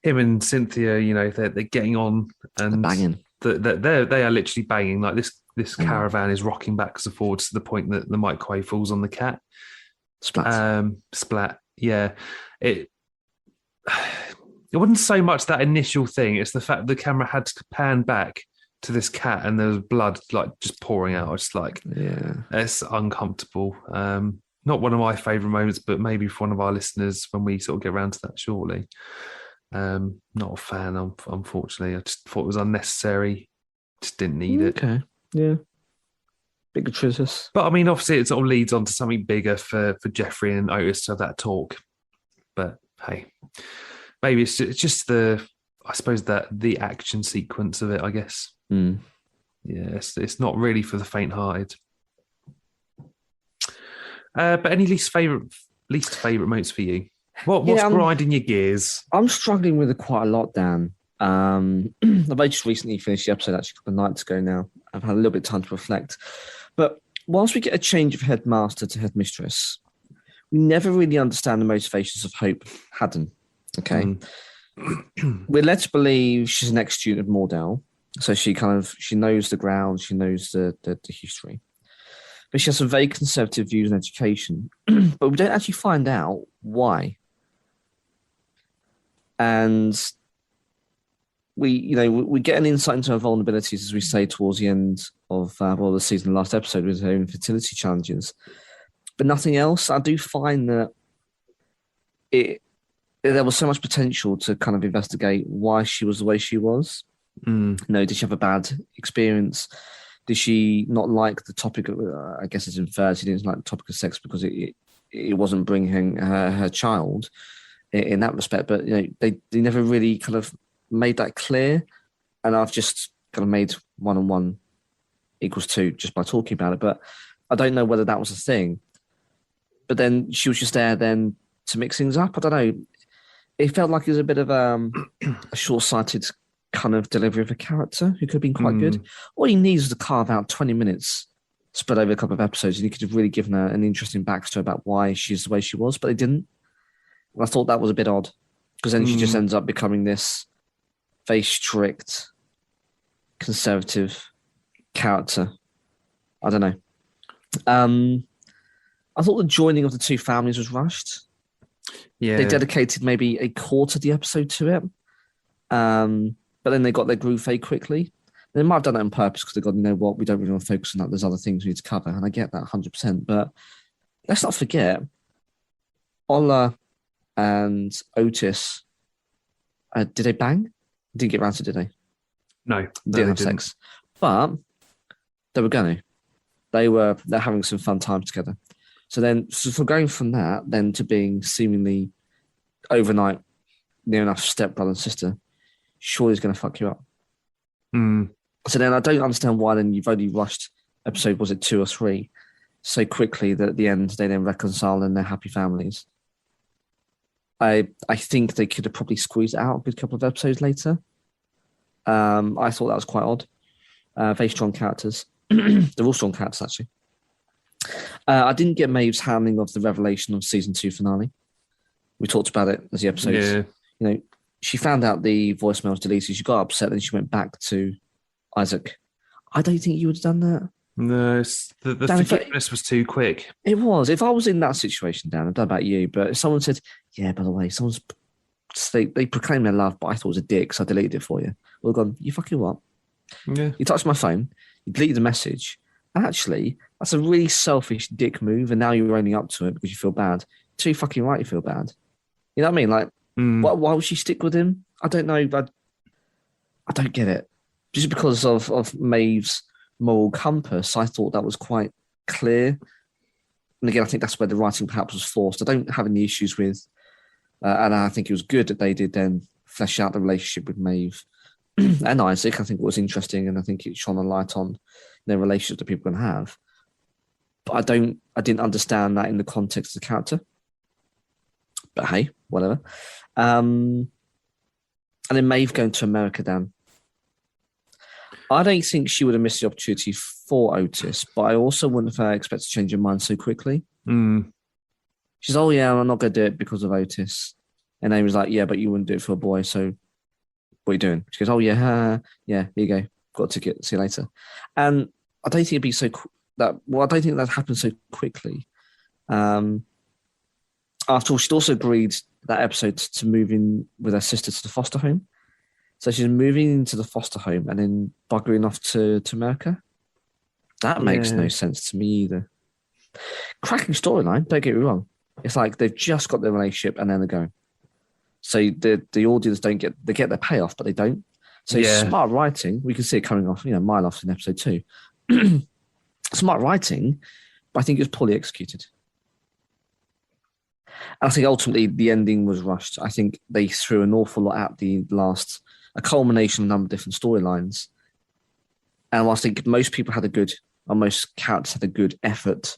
him and Cynthia, you know, they're getting on and they're banging. They are literally banging. Like this caravan is rocking backwards and forwards to the point that the microwave falls on the cat. Splat. Yeah. It wasn't so much that initial thing. It's the fact the camera had to pan back to this cat and there was blood like just pouring out. It's like, it's uncomfortable. Not one of my favourite moments, but maybe for one of our listeners when we sort of get around to that shortly. Not a fan, unfortunately. I just thought it was unnecessary. Just didn't need it. Okay. Yeah. Big gratuitous. But I mean, obviously it sort of leads on to something bigger for Jeffrey and Otis to have that talk. But hey, maybe it's just the action sequence of it, I guess. Yeah, it's not really for the faint-hearted. But any least favourite moments for you? What's grinding your gears? I'm struggling with it quite a lot, Dan. I've just recently finished the episode, actually, a couple of nights ago now. I've had a little bit of time to reflect. But whilst we get a change of headmaster to headmistress, we never really understand the motivations of Hope Haddon. Okay. We're led to believe she's an ex-student of Moordale. So she knows the ground, she knows the history. But she has some very conservative views on education. But we don't actually find out why. And we get an insight into her vulnerabilities, as we say, towards the end of the season, last episode, with her infertility challenges. But nothing else. I do find that there was so much potential to kind of investigate why she was the way she was. Did she have a bad experience? Did she not like the topic of, I guess it's inferred, she didn't like the topic of sex because it wasn't bringing her child in that respect. But they never really kind of made that clear. And I've just kind of made 1 and 1 equals 2 just by talking about it. But I don't know whether that was a thing. But then she was just there then to mix things up. I don't know. It felt like it was a bit of a short-sighted kind of delivery of a character who could have been quite good. All he needs is to carve out 20 minutes spread over a couple of episodes, and he could have really given her an interesting backstory about why she's the way she was, but they didn't. And I thought that was a bit odd, because then she just ends up becoming this very strict, conservative character. I don't know. I thought the joining of the 2 families was rushed. Yeah. They dedicated maybe a quarter of the episode to it. But then they got their groove very quickly. They might have done it on purpose because they got, you know what, we don't really want to focus on that. There's other things we need to cover. And I get that 100%. But let's not forget, Ola and Otis, did they bang? Didn't get around to, did they? No. Didn't have sex. But they were going to. They're having some fun time together. So for going from that then to being seemingly overnight near enough stepbrother and sister, surely is going to fuck you up. So then I don't understand why then you've only rushed episode, was it 2 or 3, so quickly that at the end they then reconcile and they're happy families. I think they could have probably squeezed out a good couple of episodes later. I thought that was quite odd. Very strong characters. They're all strong characters, actually. I didn't get Maeve's handling of the revelation of season 2 finale. We talked about it as the episodes. Yeah. You know, she found out the voicemail was deleted. She got upset, then she went back to Isaac. I don't think you would have done that. No, the Dan, forgiveness was too quick. It was. If I was in that situation, Dan, I don't know about you, but if someone said, yeah, by the way, they proclaimed their love, but I thought it was a dick, so I deleted it for you. Well, gone, you fucking what? Yeah. You touched my phone, you deleted the message. Actually, that's a really selfish dick move, and now you're owning up to it because you feel bad. Too fucking right you feel bad. You know what I mean? Like, why would she stick with him? I don't know, but I don't get it. Just because of Maeve's moral compass, I thought that was quite clear. And again, I think that's where the writing perhaps was forced. I don't have any issues with, and I think it was good that they did then flesh out the relationship with Maeve and Isaac. I think it was interesting, and I think it shone a light on their relationship that people can have. But I didn't understand that in the context of the character. But hey, whatever. And then Maeve going to America, Dan. I don't think she would have missed the opportunity for Otis, but I also wouldn't have expected to change her mind so quickly. She's, oh yeah, I'm not going to do it because of Otis. And Amy's like, yeah, but you wouldn't do it for a boy, so what are you doing? She goes, oh yeah, yeah, here you go. Got a ticket, see you later. And I don't think it'd be I don't think that happened so quickly. After all, she'd also agreed that episode to move in with her sister to the foster home. So she's moving into the foster home and then buggering off to America. That makes no sense to me either. Cracking storyline, don't get me wrong. It's like they've just got their relationship and then they're going. So the audience get their payoff, but they don't. So smart writing, we can see it coming off, mile off in episode 2. Smart writing, but I think it was poorly executed. And I think ultimately the ending was rushed. I think they threw an awful lot at the last, a culmination of a number of different storylines. And whilst I think most people most characters had a good effort,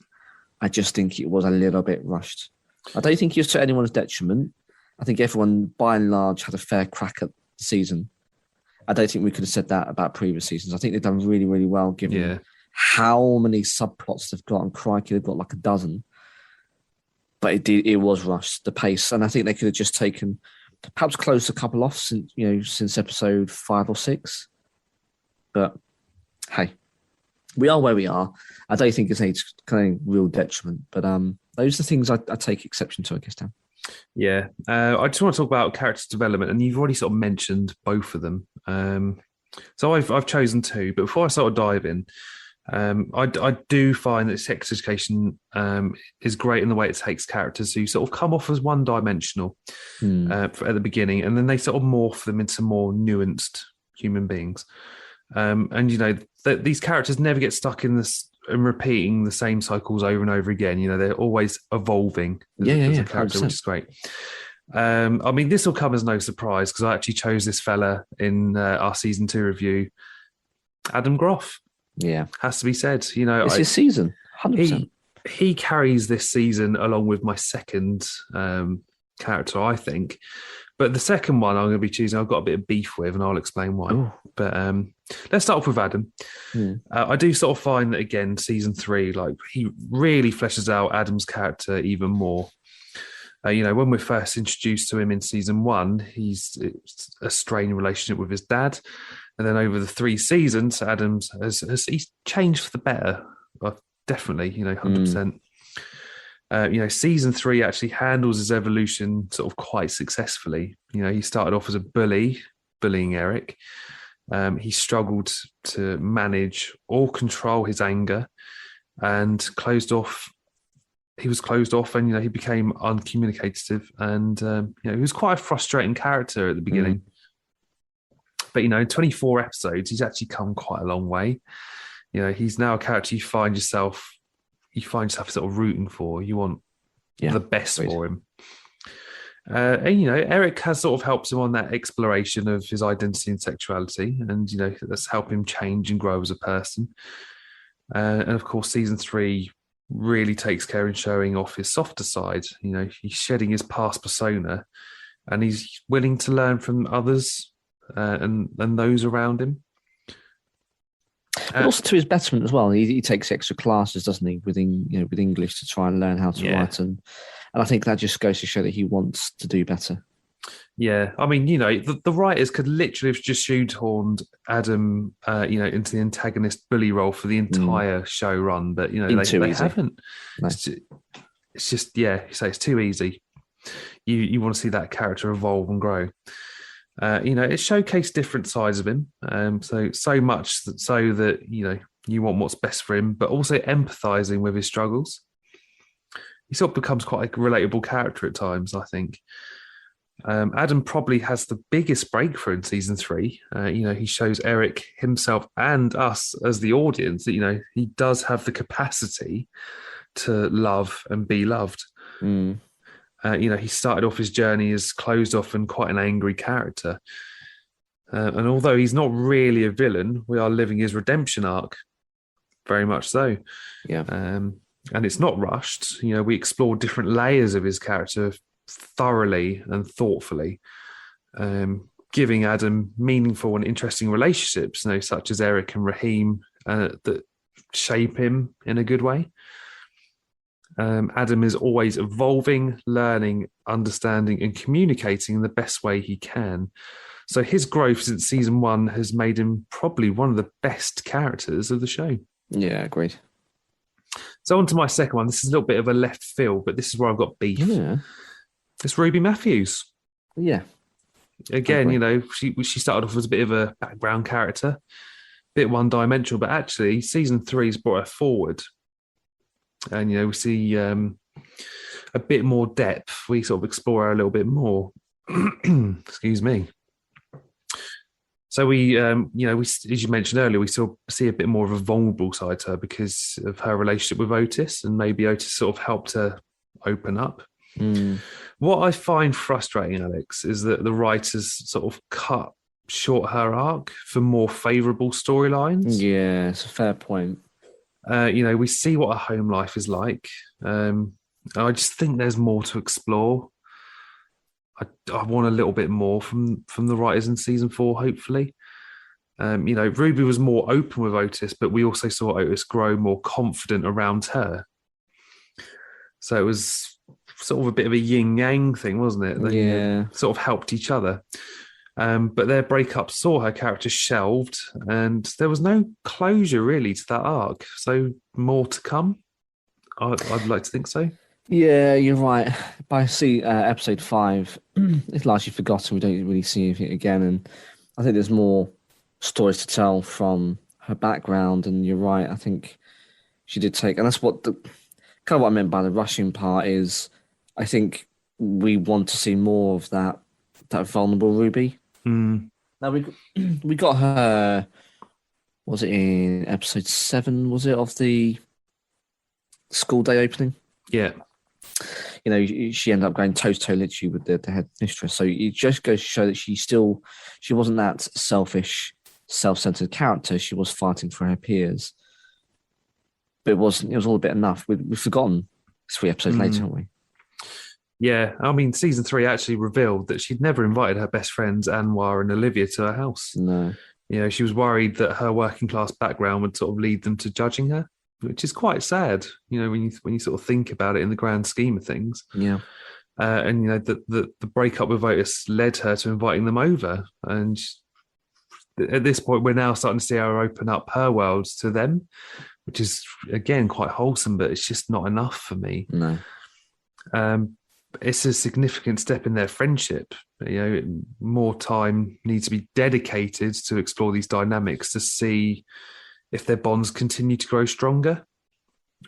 I just think it was a little bit rushed. I don't think it was to anyone's detriment. I think everyone, by and large, had a fair crack at the season. I don't think we could have said that about previous seasons. I think they've done really, really well given how many subplots they've got. And crikey, they've got like a dozen. But it was rushed, the pace. And I think they could have just perhaps closed a couple off since episode 5 or 6. But hey, we are where we are. I don't think it's any kind of real detriment. But those are the things I take exception to, I guess, Dan. Yeah. I just want to talk about character development, and you've already sort of mentioned both of them. So I've chosen 2, but before I sort of dive in, I do find that sex education is great in the way it takes characters who sort of come off as one-dimensional at the beginning, and then they sort of morph them into more nuanced human beings. And these characters never get stuck in this and repeating the same cycles over and over again. They're always evolving as a character, 100%. Which is great. I mean, this will come as no surprise because I actually chose this fella in our season 2 review, Adam Groff. Yeah, has to be said. It's his season, 100%. He carries this season along with my second character, I think. But the second one I'm going to be choosing, I've got a bit of beef with, and I'll explain why. Ooh. But let's start off with Adam. I do sort of find that, again, season 3, like, he really fleshes out Adam's character even more. When we're first introduced to him in season 1, he's a strained relationship with his dad. And then over the 3 seasons, Adams he's changed for the better. Definitely, 100%. Season 3 actually handles his evolution sort of quite successfully. He started off as a bullying Eric. He struggled to manage or control his anger and he was closed off and, he became uncommunicative and, he was quite a frustrating character at the beginning. But, in 24 episodes, he's actually come quite a long way. He's now a character you find yourself sort of rooting for. You want the best for him. And, Eric has sort of helped him on that exploration of his identity and sexuality. And, that's helped him change and grow as a person. And, of course, season 3 really takes care in showing off his softer side. He's shedding his past persona and he's willing to learn from others and those around him. But also to his betterment as well. He takes extra classes, doesn't he, with English to try and learn how to write, and I think that just goes to show that he wants to do better. Yeah, I mean, the writers could literally have just shoehorned Adam, into the antagonist bully role for the entire show run, but they haven't. No. It's just it's too easy. You want to see that character evolve and grow. It showcased different sides of him, so much that you want what's best for him, but also empathizing with his struggles. He sort of becomes quite a relatable character at times, I think. Adam probably has the biggest breakthrough in season 3. He shows Eric, himself, and us as the audience that he does have the capacity to love and be loved. He started off his journey as closed off and quite an angry character. And although he's not really a villain, we are living his redemption arc, very much so. Yeah. And it's not rushed. We explore different layers of his character thoroughly and thoughtfully, giving Adam meaningful and interesting relationships, such as Eric and Raheem, that shape him in a good way. Adam is always evolving, learning, understanding, and communicating in the best way he can. So his growth since season 1 has made him probably one of the best characters of the show. Yeah, agreed. So on to my second one. This is a little bit of a left field, but this is where I've got beef. Yeah. It's Ruby Matthews. Yeah. Again, she started off as a bit of a background character, a bit one-dimensional, but actually season 3's brought her forward. And, we see a bit more depth. We sort of explore her a little bit more. Excuse me. So we, as you mentioned earlier, we sort of see a bit more of a vulnerable side to her because of her relationship with Otis, and maybe Otis sort of helped her open up. What I find frustrating, Alex, is that the writers sort of cut short her arc for more favourable storylines. Yeah, it's a fair point. We see what her home life is like. I just think there's more to explore. I want a little bit more from the writers in season 4, hopefully. Ruby was more open with Otis, but we also saw Otis grow more confident around her. So it was sort of a bit of a yin-yang thing, wasn't it? They sort of helped each other. But their breakup saw her character shelved, and there was no closure really to that arc. So more to come. I'd like to think so. Yeah, you're right. By episode 5, it's largely forgotten. We don't really see anything again, and I think there's more stories to tell from her background. And you're right. I think she did take, and that's what what I meant by the rushing part is. I think we want to see more of that vulnerable Ruby. Now we got her. Was it in episode 7? Was it of the school day opening? Yeah. She ended up going toe to toe literally with the head mistress. So it just goes to show that she wasn't that selfish, self-centered character. She was fighting for her peers, but it was all a bit enough. We've forgotten 3 episodes later, haven't we? Yeah, I mean, season 3 actually revealed that she'd never invited her best friends Anwar and Olivia to her house. No. She was worried that her working class background would sort of lead them to judging her, which is quite sad, when you sort of think about it in the grand scheme of things. Yeah. And, the breakup with Otis led her to inviting them over. And at this point, we're now starting to see her open up her world to them, which is, again, quite wholesome, but it's just not enough for me. No. It's a significant step in their friendship. More time needs to be dedicated to explore these dynamics to see if their bonds continue to grow stronger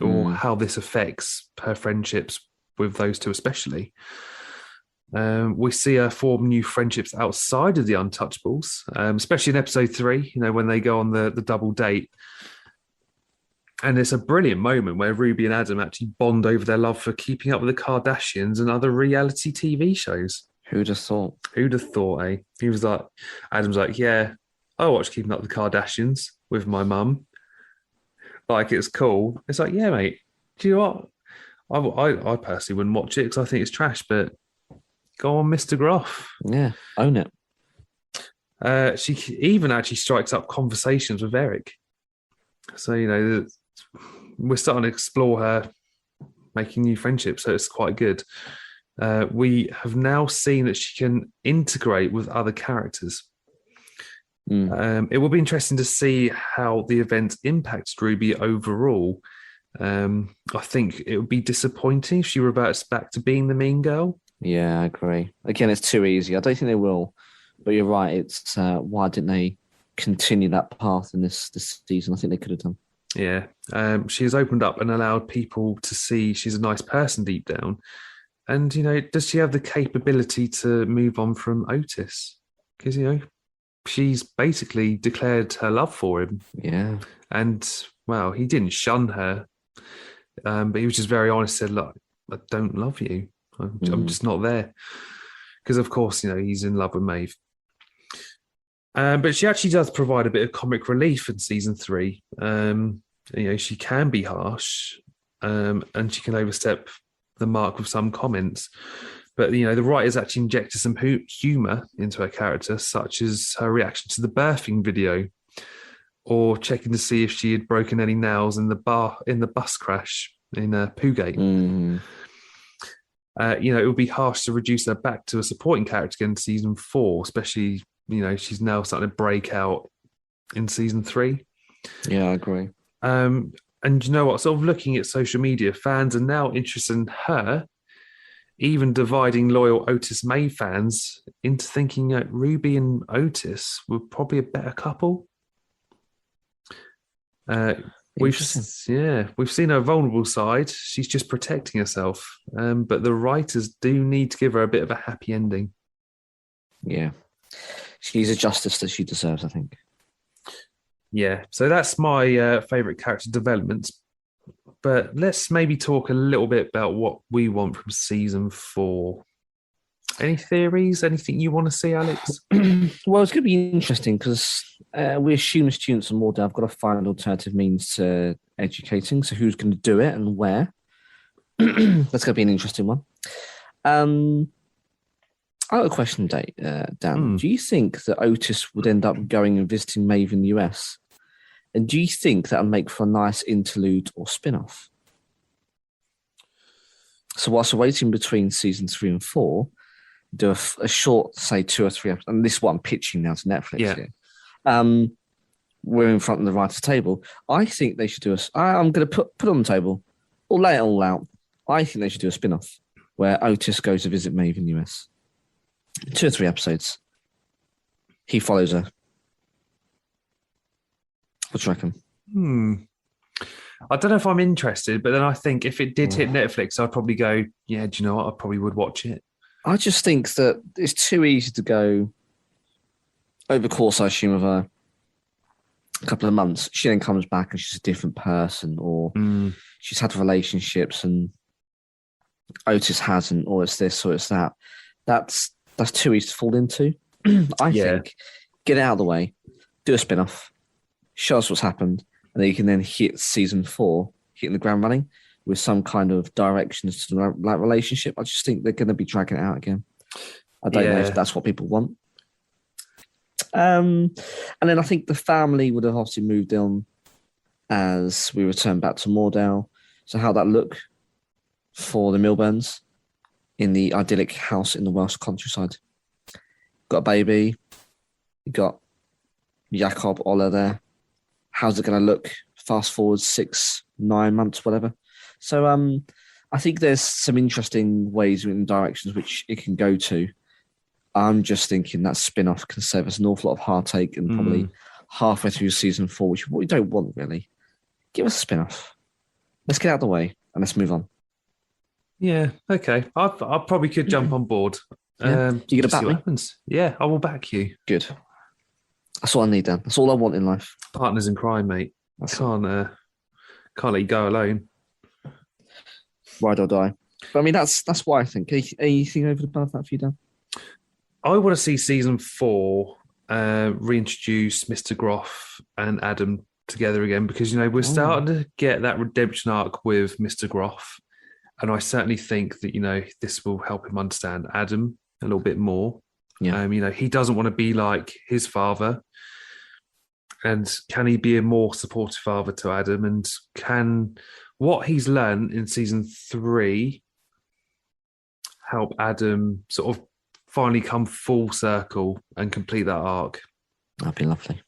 or how this affects her friendships with those two especially. We see her form new friendships outside of the Untouchables, especially in episode 3, when they go on the double date. And it's a brilliant moment where Ruby and Adam actually bond over their love for keeping up with the Kardashians and other reality TV shows. Who'd have thought? Who'd have thought, eh? Adam's like, yeah, I watch Keeping Up with the Kardashians with my mum. Like, it's cool. It's like, yeah, mate, do you know what? I personally wouldn't watch it because I think it's trash, but go on, Mr. Groff. Yeah, own it. She even actually strikes up conversations with Eric. So, we're starting to explore her making new friendships. So it's quite good. We have now seen that she can integrate with other characters. It will be interesting to see how the event impacts Ruby overall. I think it would be disappointing if she reverts back to being the mean girl. Yeah, I agree. Again, it's too easy. I don't think they will. But you're right. It's why didn't they continue that path in this season? I think they could have done. Yeah. She has opened up and allowed people to see she's a nice person deep down. And, does she have the capability to move on from Otis? Because, she's basically declared her love for him. Yeah. And, well, he didn't shun her. But he was just very honest, said, look, I don't love you. I'm just not there. Because, of course, he's in love with Maeve. But she actually does provide a bit of comic relief in season 3. She can be harsh and she can overstep the mark with some comments. But, the writers actually injected some humour into her character, such as her reaction to the birthing video or checking to see if she had broken any nails in the bus crash in Poogate. It would be harsh to reduce her back to a supporting character again in season 4, especially, she's now starting to break out in season 3. Yeah, I agree. And you know what? Sort of looking at social media, fans are now interested in her, even dividing loyal Otis May fans into thinking that Ruby and Otis were probably a better couple. We've seen her vulnerable side. She's just protecting herself. But the writers do need to give her a bit of a happy ending. Yeah. She's a justice that she deserves, I think. Yeah. So that's my favourite character developments. But let's maybe talk a little bit about what we want from season 4. Any theories? Anything you want to see, Alex? Well, it's going to be interesting because we assume students on Moordale have got to find alternative means to educating. So who's going to do it and where? That's going to be an interesting one. I have a question, Dan. Do you think that Otis would end up going and visiting Maeve in the US? And do you think that would make for a nice interlude or spin-off? So whilst we're waiting between season 3 and 4, do a short, say 2 or 3 episodes, and this is what I'm pitching now to Netflix here. We're in front of the writer's table. I think they should do I'm going to put on the table, or lay it all out. I think they should do a spin-off where Otis goes to visit Maeve in the US. 2 or 3 episodes. He follows her. What do you reckon? I don't know if I'm interested, but then I think if it did hit Netflix, I'd probably go, yeah, do you know what? I probably would watch it. I just think that it's too easy to go over the course, I assume, of a couple of months. She then comes back and she's a different person, or she's had relationships and Otis hasn't, or it's this or it's that. That's too easy to fall into. I think get it out of the way, do a spin-off, show us what's happened, and then you can then hit season 4, hitting the ground running with some kind of direction to the relationship. I just think they're going to be dragging it out again. I don't know if that's what people want. And then I think the family would have obviously moved on as we return back to Moordale. So how that look for the Milburns in the idyllic house in the Welsh countryside. Got a baby. You got Jacob Ola there. How's it going to look? Fast forward 6, 9 months, whatever. So I think there's some interesting ways and directions which it can go to. I'm just thinking that spin-off can save us an awful lot of heartache and probably halfway through season 4, which we don't want really. Give us a spin-off. Let's get out of the way and let's move on. Yeah, okay. I probably could jump on board. Yeah. You going to back me? Yeah, I will back you. Good. That's all I need, Dan. That's all I want in life. Partners in crime, mate. Can't let you go alone. Ride or die. But I mean, that's why I think. Anything over and above that for you, Dan? I want to see season 4 reintroduce Mr. Groff and Adam together again because, we're starting to get that redemption arc with Mr. Groff. And I certainly think that, this will help him understand Adam a little bit more. Yeah. He doesn't want to be like his father. And can he be a more supportive father to Adam? And can what he's learned in season 3 help Adam sort of finally come full circle and complete that arc? That'd be lovely.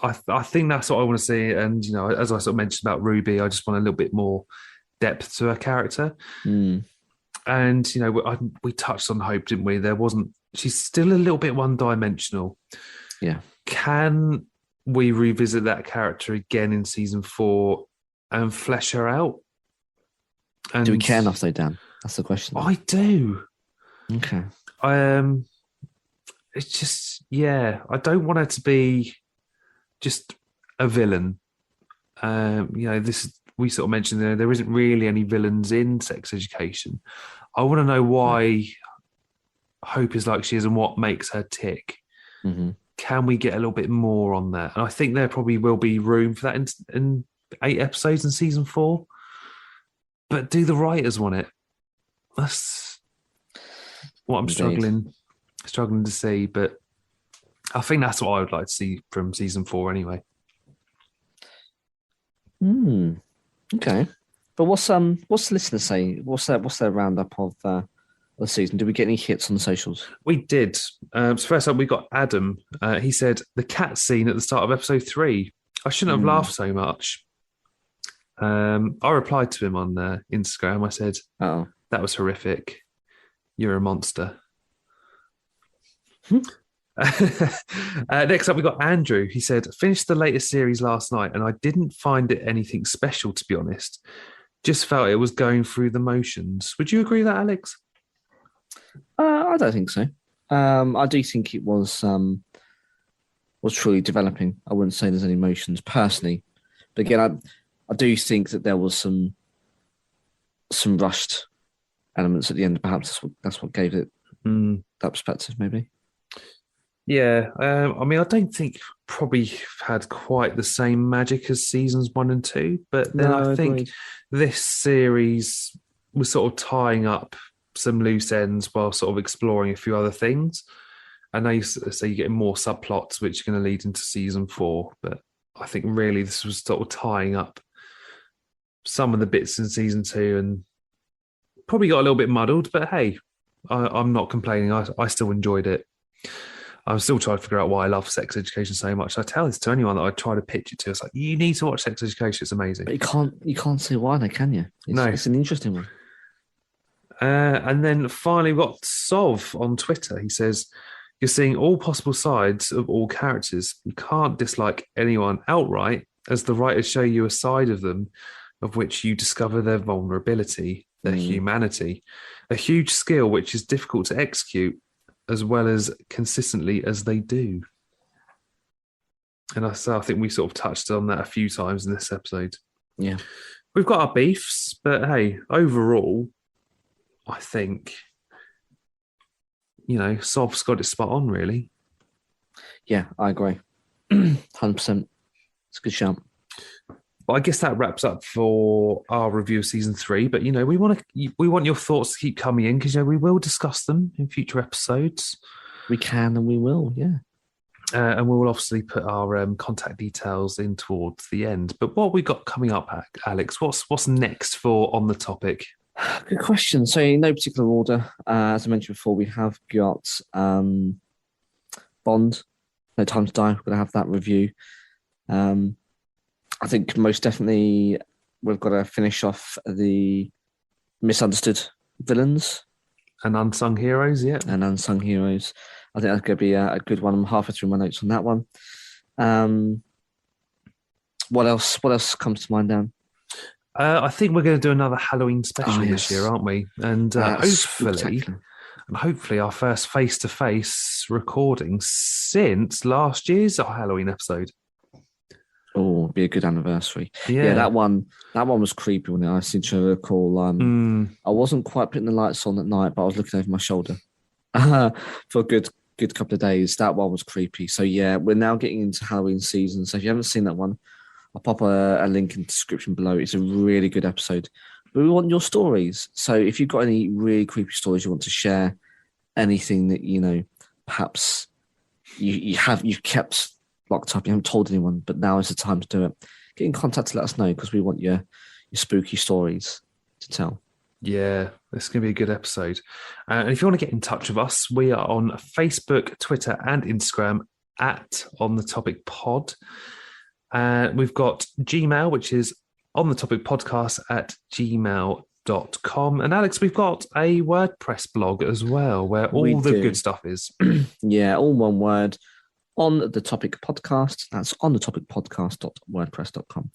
I think that's what I want to see. And, as I sort of mentioned about Ruby, I just want a little bit more depth to her character. Mm. And, we touched on Hope, didn't we? She's still a little bit one-dimensional. Yeah. Can we revisit that character again in season 4 and flesh her out? And do we care enough though, Dan? That's the question. I do. Okay. It's just, I don't want her to be just a villain. We sort of mentioned there isn't really any villains in Sex Education. I want to know why Hope is like she is and what makes her tick. Mm-hmm. Can we get a little bit more on that? And I think there probably will be room for that in 8 episodes in season 4. But do the writers want it? That's what I'm struggling to see. But I think that's what I would like to see from season 4 anyway. Okay. But what's the listeners say? What's their roundup of the season? Did we get any hits on the socials? We did. So first up, we got Adam. He said the cat scene at the start of episode 3. I shouldn't have laughed so much. I replied to him on Instagram. I said, "Oh, that was horrific. You're a monster." Next up, we got Andrew. He said, finished the latest series last night and I didn't find it anything special, to be honest. Just felt it was going through the motions. Would you agree with that, Alex? I don't think so. I do think it was truly developing. I wouldn't say there's any emotions personally, but again, I do think that there was some rushed elements at the end. Perhaps that's what gave it that perspective, maybe. Yeah, I don't think probably had quite the same magic as seasons 1 and 2, but then I think agreed. This series was sort of tying up some loose ends while sort of exploring a few other things. I know you say you're getting more subplots, which are going to lead into season 4, but I think really this was sort of tying up some of the bits in season 2 and probably got a little bit muddled, but hey, I'm not complaining. I still enjoyed it. I'm still trying to figure out why I love Sex Education so much. I tell this to anyone that I try to pitch it to. It's like, you need to watch Sex Education. It's amazing. But you can't say why, though, can you? It's an interesting one. And then finally, we've got Sov on Twitter. He says, you're seeing all possible sides of all characters. You can't dislike anyone outright, as the writers show you a side of them of which you discover their vulnerability, their humanity, a huge skill which is difficult to execute as well as consistently as they do. And I think we sort of touched on that a few times in this episode. Yeah. We've got our beefs, but hey, overall, I think, Sov's got it spot on, really. Yeah, I agree. 100%. It's a good shout. But I guess that wraps up for our review of season 3. But we want your thoughts to keep coming in because we will discuss them in future episodes. We can and we will, yeah. And we will obviously put our contact details in towards the end. But what we got coming up, Alex? What's next for On the Topic? Good question. So in no particular order, as I mentioned before, we have got Bond, No Time to Die. We're going to have that review. I think most definitely we've got to finish off the misunderstood villains. And unsung heroes, yeah. And unsung heroes. I think that's going to be a good one. I'm halfway through my notes on that one. What else comes to mind, Dan? I think we're going to do another Halloween special this year, aren't we? And hopefully our first face-to-face recording since last year's Halloween episode. Oh, it'd be a good anniversary. Yeah, that one was creepy when I seem to recall. I wasn't quite putting the lights on at night, but I was looking over my shoulder for a good couple of days. That one was creepy. So yeah, we're now getting into Halloween season. So if you haven't seen that one, I'll pop a link in the description below. It's a really good episode. But we want your stories. So if you've got any really creepy stories you want to share, anything that, perhaps you've kept locked up, you haven't told anyone, but now is the time to do it. Get in contact to let us know, because we want your spooky stories to tell. Yeah, this is going to be a good episode. And if you want to get in touch with us, we are on Facebook, Twitter, and Instagram at On The Topic Pod. We've got Gmail, which is On The Topic Podcast at gmail.com. And Alex, we've got a WordPress blog as well, where all the good stuff is. Yeah, all one word. On The Topic Podcast. That's on the topic podcast.wordpress.com.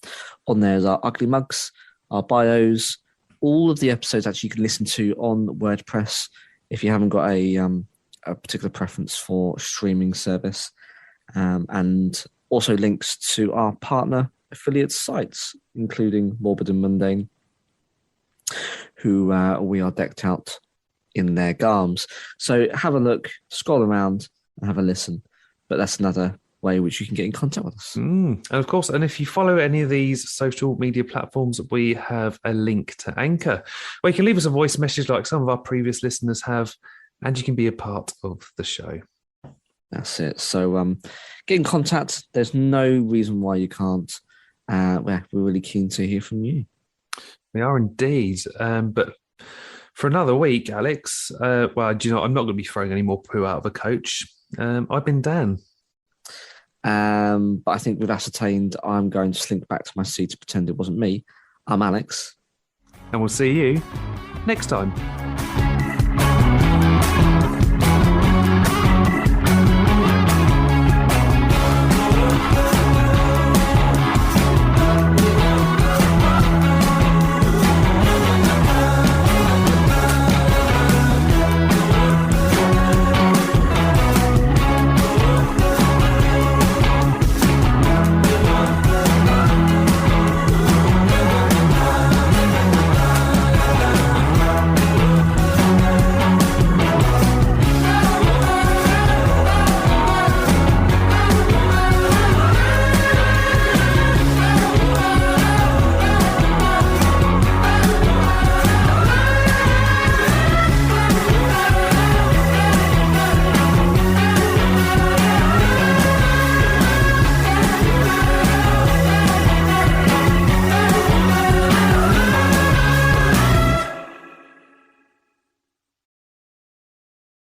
On there's our ugly mugs, our bios, all of the episodes actually you can listen to on WordPress if you haven't got a particular preference for streaming service, and also links to our partner affiliate sites, including Morbid and Mundane, who we are decked out in their garbs. So have a look, scroll around, and have a listen. But that's another way which you can get in contact with us. And of course, and if you follow any of these social media platforms, we have a link to Anchor, where you can leave us a voice message like some of our previous listeners have, and you can be a part of the show. That's it. So get in contact. There's no reason why you can't. We're really keen to hear from you. We are indeed. But for another week, Alex, well, do you know, I'm not going to be throwing any more poo out of a coach. I've been Dan. But I think we've ascertained I'm going to slink back to my seat to pretend it wasn't me. I'm Alex. And we'll see you next time.